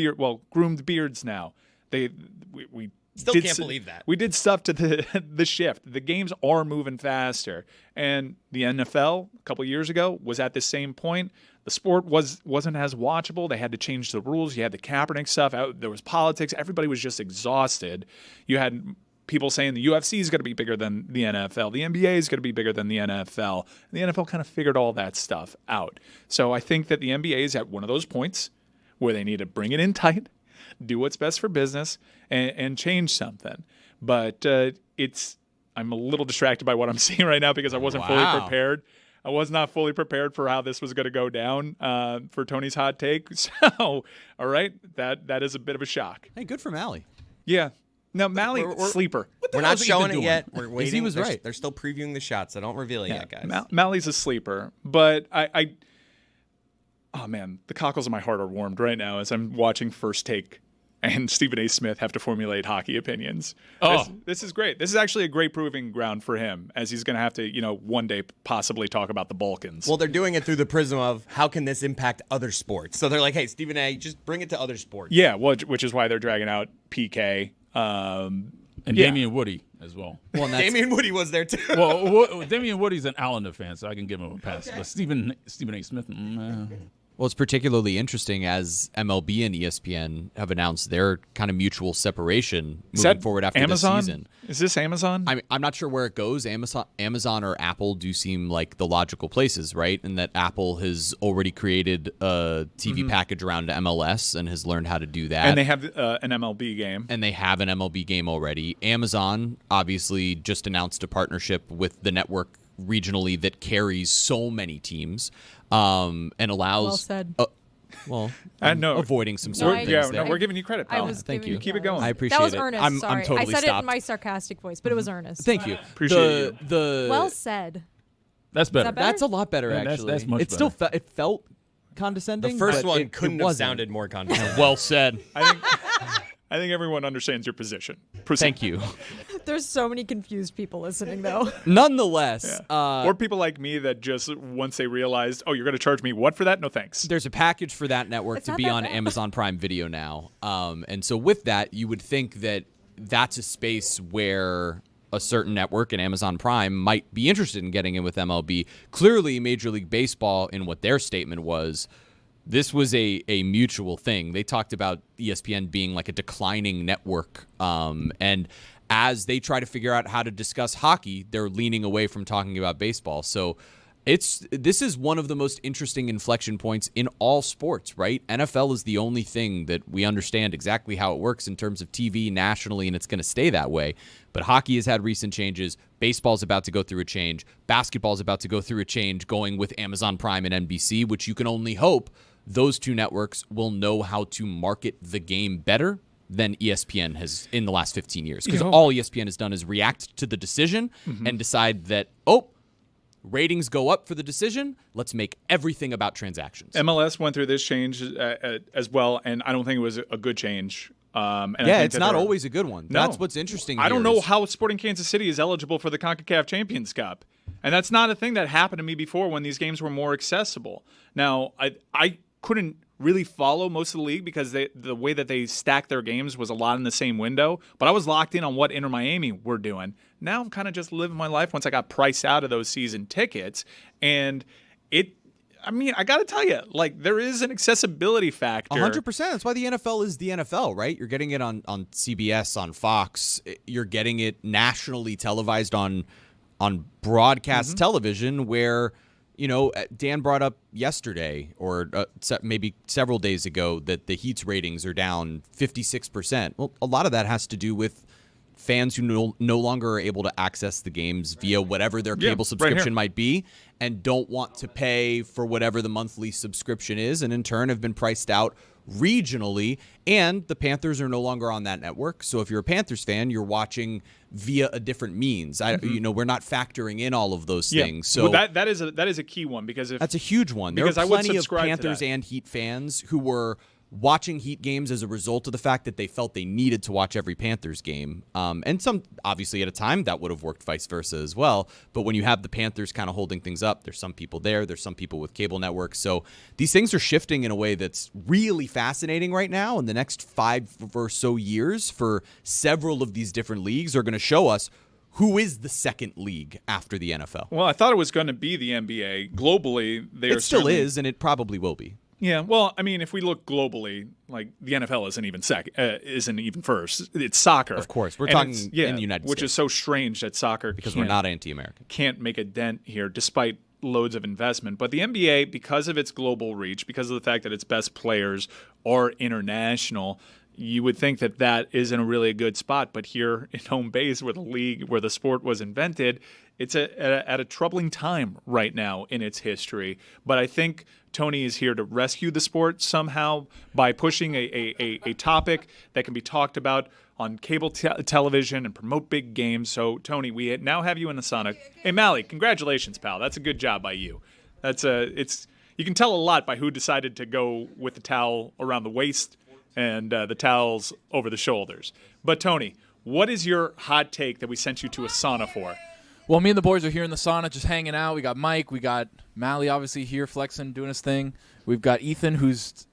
beards now. We Still can't believe that. We did stuff to the shift. The games are moving faster. And the NFL a couple years ago was at the same point. The sport wasn't as watchable. They had to change the rules. You had the Kaepernick stuff. There was politics. Everybody was just exhausted. You had people saying the UFC is going to be bigger than the NFL. The NBA is going to be bigger than the NFL. And the NFL kind of figured all that stuff out. So I think that the NBA is at one of those points where they need to bring it in tight, do what's best for business, and change something. But I'm a little distracted by what I'm seeing right now because I wasn't fully prepared. I was not fully prepared for how this was going to go down for Tony's hot take. So, all right, that is a bit of a shock. Hey, good for Mally. Yeah. No, Mally, sleeper. We're not showing it yet. We're He waiting. was right. They're still previewing the shots, so don't reveal it yet, guys. Mally's a sleeper, but oh man, the cockles of my heart are warmed right now as I'm watching First Take and Stephen A. Smith have to formulate hockey opinions. This is great. This is actually a great proving ground for him, as he's going to have to, one day possibly talk about the Balkans. Well, they're doing it through the prism of how can this impact other sports. So they're like, hey, Stephen A., just bring it to other sports. Yeah, which is why they're dragging out PK. And Damian Woody as well. Well, Damian Woody was there too. Well, Damian Woody's an Islander fan, so I can give him a pass. But Stephen A. Smith, Well, it's particularly interesting as MLB and ESPN have announced their kind of mutual separation moving forward after Amazon? this season. Is this Amazon? I'm not sure where it goes. Amazon or Apple do seem like the logical places, right? And that Apple has already created a TV package around MLS and has learned how to do that. And they have an MLB game. And they have an MLB game already. Amazon obviously just announced a partnership with the network regionally that carries so many teams and allows. Well said. Avoiding some certain things. Yeah, we're giving you credit, pal. Thank you. Keep it going. I appreciate it. That was earnest. I'm Sorry. totally I said stopped. it in my sarcastic voice, but it was earnest. Thank you. Appreciate you. Well said. That's better. That's a lot better, actually. That's much better. Still it felt condescending. The first but one it couldn't have wasn't. sounded more condescending. Well said. I think everyone understands your position. Proceed. Thank you. There's so many confused people listening, though. Nonetheless, or people like me that just once they realized, oh, you're going to charge me what for that? No thanks. There's a package for that network It's to not be that on bad. Amazon Prime Video now. And so with that, you would think that that's a space where a certain network and Amazon Prime might be interested in getting in with MLB. Clearly, Major League Baseball, in what their statement was, this was a mutual thing. They talked about ESPN being like a declining network. And as they try to figure out how to discuss hockey, they're leaning away from talking about baseball. So this is one of the most interesting inflection points in all sports, right? NFL is the only thing that we understand exactly how it works in terms of TV nationally, and it's going to stay that way. But hockey has had recent changes. Baseball's about to go through a change. Basketball's about to go through a change, going with Amazon Prime and NBC, which you can only hope those two networks will know how to market the game better than ESPN has in the last 15 years. Because all ESPN has done is react to the decision and decide that, ratings go up for the decision. Let's make everything about transactions. MLS went through this change as well, and I don't think it was a good change. It's not always a good one. No. That's what's interesting. I don't know how Sporting Kansas City is eligible for the CONCACAF Champions Cup. And that's not a thing that happened to me before when these games were more accessible. Now, I couldn't really follow most of the league because the way that they stacked their games was a lot in the same window. But I was locked in on what Inter Miami were doing. Now I'm kind of just living my life once I got priced out of those season tickets. And I got to tell you, like, there is an accessibility factor. 100%. That's why the NFL is the NFL, right? You're getting it on CBS, on Fox. You're getting it nationally televised on broadcast television where, Dan brought up yesterday or maybe several days ago that the Heat's ratings are down 56%. Well, a lot of that has to do with fans who no longer are able to access the games via whatever their cable subscription might be and don't want to pay for whatever the monthly subscription is, and in turn have been priced out regionally, and the Panthers are no longer on that network. So if you're a Panthers fan, you're watching via a different means. We're not factoring in all of those things. So that is a key one because that's a huge one. There are because plenty of Panthers and Heat fans who were watching Heat games as a result of the fact that they felt they needed to watch every Panthers game. And some, obviously, at a time that would have worked vice versa as well. But when you have the Panthers kind of holding things up, there's some people there, there's some people with cable networks. So these things are shifting in a way that's really fascinating right now. And the next 5 or so years for several of these different leagues are going to show us who is the second league after the NFL. Well, I thought it was going to be the NBA. Globally, it still is, and it probably will be. Yeah, well, I mean, if we look globally, like the NFL isn't even first. It's soccer, of course. We're talking in the United States, which is so strange that soccer because we're not anti-American can't make a dent here, despite loads of investment. But the NBA, because of its global reach, because of the fact that its best players are international, you would think that that isn't really a good spot. But here in home base, where the sport was invented, it's at a troubling time right now in its history. But I think Tony is here to rescue the sport somehow by pushing a topic that can be talked about on cable television and promote big games. So, Tony, we now have you in the sauna. Hey, Mally, congratulations, pal. That's a good job by you. You can tell a lot by who decided to go with the towel around the waist and the towels over the shoulders. But, Tony, what is your hot take that we sent you to a sauna for? Well, me and the boys are here in the sauna just hanging out. We got Mike. We got Mally obviously here flexing, doing his thing. We've got Ethan who's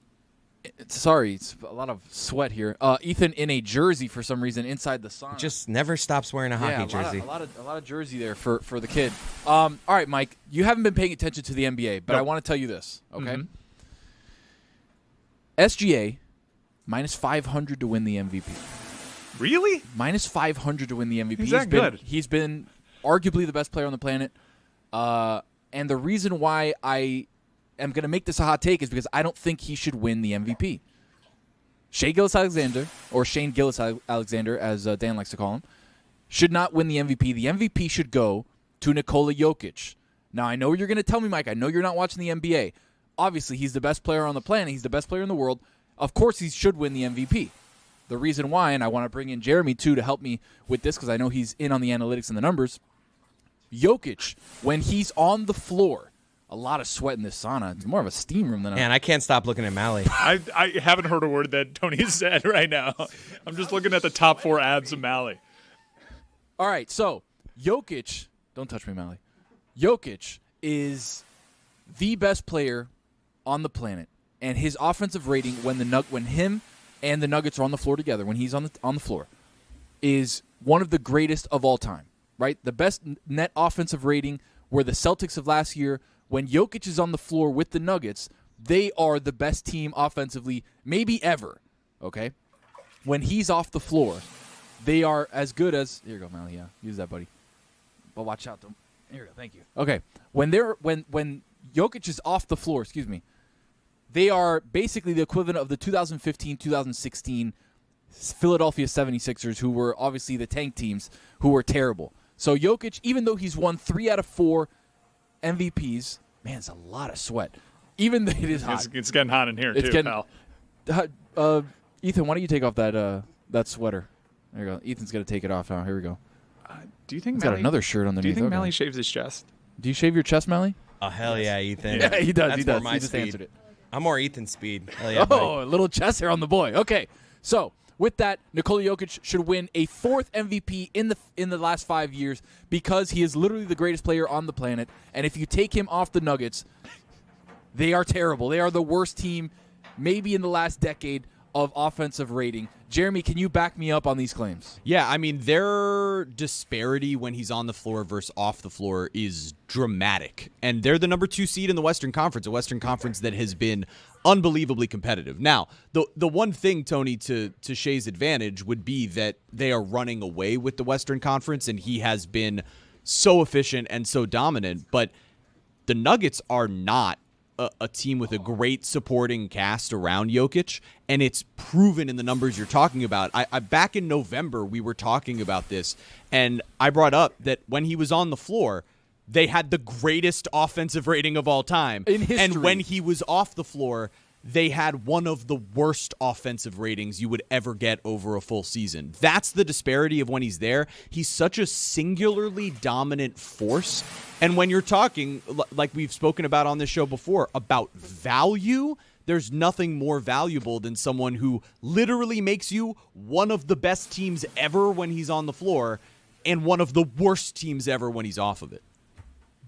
it's a lot of sweat here. Ethan in a jersey for some reason inside the sauna. Just never stops wearing a hockey jersey. A lot of jersey there for the kid. All right, Mike, you haven't been paying attention to the NBA, but I want to tell you this, okay? Mm-hmm. SGA, minus 500 to win the MVP. Really? Minus 500 to win the MVP. He's that good. He's been arguably the best player on the planet. And the reason why I am going to make this a hot take is because I don't think he should win the MVP. Shai Gilgeous-Alexander, or Shane Gilgeous-Alexander, as Dan likes to call him, should not win the MVP. The MVP should go to Nikola Jokic. Now, I know what you're going to tell me, Mike. I know you're not watching the NBA. Obviously, he's the best player on the planet. He's the best player in the world. Of course, he should win the MVP. The reason why, and I want to bring in Jeremy, too, to help me with this because I know he's in on the analytics and the numbers. Jokic, when he's on the floor, a lot of sweat in this sauna. It's more of a steam room than Man, I can't stop looking at Mally. I haven't heard a word that Tony said right now. I'm just looking at the top 4 abs of Mally. All right, so Jokic, don't touch me, Mally. Jokic is the best player on the planet, and his offensive rating when him and the Nuggets are on the floor together, when he's on the floor, is one of the greatest of all time. Right, the best net offensive rating were the Celtics of last year. When Jokic is on the floor with the Nuggets, they are the best team offensively, maybe ever. Okay, when he's off the floor, they are as good as. Here you go, Mally. Yeah, use that, buddy. But watch out, though. Here you go. Thank you. Okay, when Jokic is off the floor, they are basically the equivalent of the 2015-2016 Philadelphia 76ers, who were obviously the tank teams, who were terrible. So Jokic, even though he's won 3 out of 4 MVPs, man, it's a lot of sweat. Even though it is hot. It's getting hot in here, pal. Ethan, why don't you take off that sweater? There you go. Ethan's going to take it off now. Here we go. Do you think he's got another shirt underneath? Do you think Okay. Mally shaves his chest? Do you shave your chest, Mally? Oh, hell yeah, Ethan. Yeah, he does. That's He does. more my He just speed. answered it. I'm more Ethan speed. Hell yeah, buddy. Oh, a little chest hair on the boy. Okay, so with that, Nikola Jokic should win a 4th MVP in the last 5 years because he is literally the greatest player on the planet. And if you take him off the Nuggets, they are terrible. They are the worst team, maybe in the last decade, of offensive rating. Jeremy, can you back me up on these claims? Yeah, I mean, their disparity when he's on the floor versus off the floor is dramatic. And they're the number 2 seed in the Western Conference, a Western Conference that has been unbelievably competitive. Now, the one thing, Tony, to Shai's advantage would be that they are running away with the Western Conference, and he has been so efficient and so dominant. But the Nuggets are not a team with a great supporting cast around Jokic, and it's proven in the numbers you're talking about. I back in November, we were talking about this, and I brought up that when he was on the floor, they had the greatest offensive rating of all time. In history. And when he was off the floor, they had one of the worst offensive ratings you would ever get over a full season. That's the disparity of when he's there. He's such a singularly dominant force. And when you're talking, like we've spoken about on this show before, about value, there's nothing more valuable than someone who literally makes you one of the best teams ever when he's on the floor and one of the worst teams ever when he's off of it.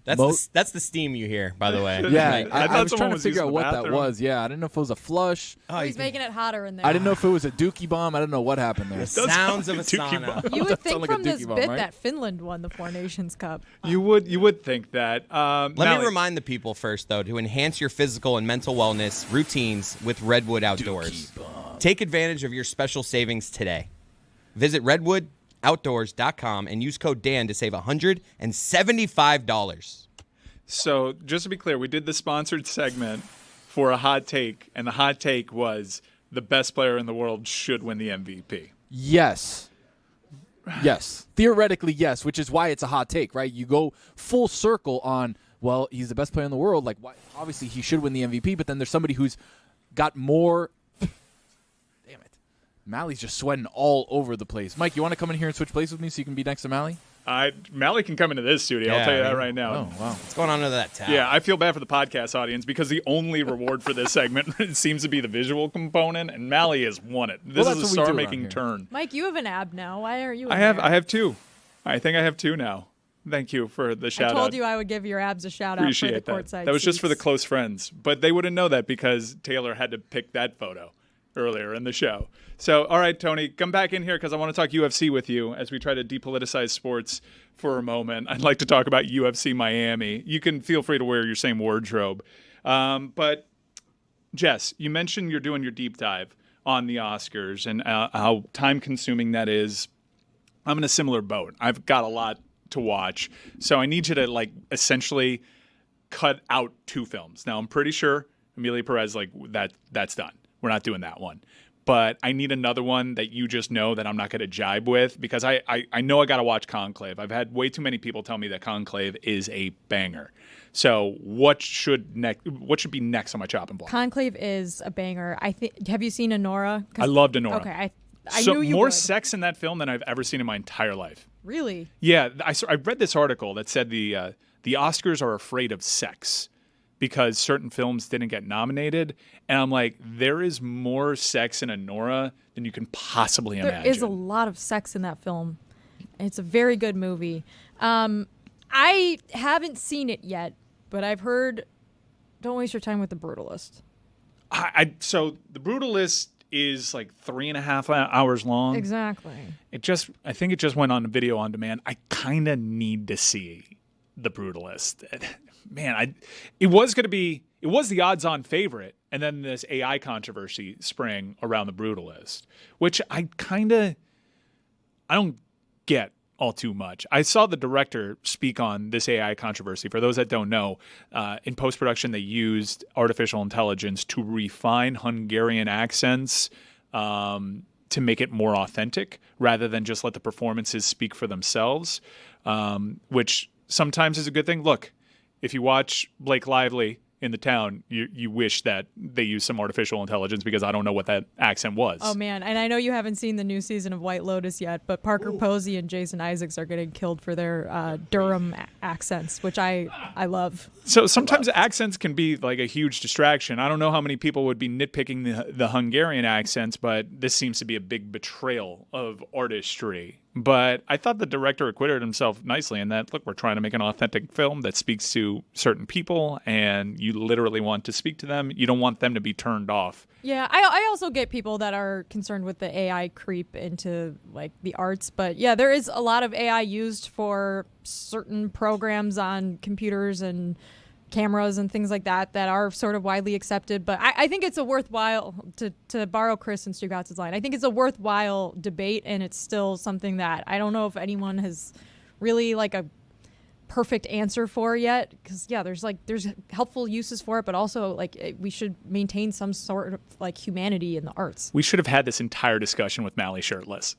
That's the steam you hear, by the way. Yeah, I was someone trying to was figure using out the what that bathroom. was. Yeah, I didn't know if it was a flush. He's making it hotter in there. I didn't know if it was a dookie bomb. I didn't know what happened there. The sounds of a Dookie sauna. You would think like a from this dookie bomb, bit right? that Finland won the 4 Nations Cup. You would think that. Let me remind the people first, though, to enhance your physical and mental wellness routines with Redwood Outdoors. Take advantage of your special savings today. Visit redwoodoutdoors.com and use code Dan to save $175. So just to be clear, we did the sponsored segment for a hot take, and the hot take was the best player in the world should win the MVP. Yes. Yes. Theoretically, yes, which is why it's a hot take, right? You go full circle on, well, he's the best player in the world. Like, why? Obviously, he should win the MVP, but then there's somebody who's got more. Damn it. Mally's just sweating all over the place. Mike, you want to come in here and switch places with me so you can be next to Mally? Mally can come into this studio. I'll tell you that right now. Oh, wow. What's going on under that tab? Yeah, I feel bad for the podcast audience because the only reward for this segment seems to be the visual component, and Mally has won it. This is a star-making turn. Mike, you have an ab now. Why aren't you? I have two. I think I have two now. Thank you for the shout out. I told you I would give your abs a shout out for the courtside. That was just for the seats. close friends, but they wouldn't know that because Taylor had to pick that photo earlier in the show. So, all right, Tony, come back in here because I want to talk UFC with you as we try to depoliticize sports for a moment. I'd like to talk about UFC Miami. You can feel free to wear your same wardrobe. But, Jess, you mentioned you're doing your deep dive on the Oscars and how time-consuming that is. I'm in a similar boat. I've got a lot to watch. So I need you to, essentially cut out two films. Now, I'm pretty sure Amelia Perez, that's done. We're not doing that one. But I need another one that you just know that I'm not going to jibe with because I know I got to watch Conclave. I've had way too many people tell me that Conclave is a banger. So what should be next on my chopping block? Conclave is a banger. Have you seen Anora? I loved Anora. Okay, I knew you more would. Sex in that film than I've ever seen in my entire life. Really? Yeah, I read this article that said the Oscars are afraid of sex because certain films didn't get nominated. And I'm like, there is more sex in Anora than you can possibly imagine. There is a lot of sex in that film. It's a very good movie. I haven't seen it yet, but I've heard don't waste your time with The Brutalist. So The Brutalist is 3.5 hours long. Exactly. I think it just went on video on demand. I kind of need to see The Brutalist. Man, it was the odds-on favorite, and then this AI controversy sprang around The Brutalist, which I don't get all too much. I saw the director speak on this AI controversy. For those that don't know, in post-production they used artificial intelligence to refine Hungarian accents to make it more authentic rather than just let the performances speak for themselves, which sometimes is a good thing. Look, if you watch Blake Lively in The Town, you wish that they used some artificial intelligence because I don't know what that accent was. Oh, man. And I know you haven't seen the new season of White Lotus yet, but Parker Posey and Jason Isaacs are getting killed for their Durham accents, which I love. So sometimes accents can be a huge distraction. I don't know how many people would be nitpicking the Hungarian accents, but this seems to be a big betrayal of artistry. But I thought the director acquitted himself nicely in that, look, we're trying to make an authentic film that speaks to certain people, and you literally want to speak to them. You don't want them to be turned off. Yeah, I also get people that are concerned with the AI creep into the arts. But yeah, there is a lot of AI used for certain programs on computers and cameras and things like that are sort of widely accepted. But I think it's a worthwhile, to borrow Chris and Stugotz's line, I think it's a worthwhile debate, and it's still something that I don't know if anyone has really a perfect answer for yet. Because yeah, there's helpful uses for it, but also we should maintain some sort of humanity in the arts. We should have had this entire discussion with Mally shirtless.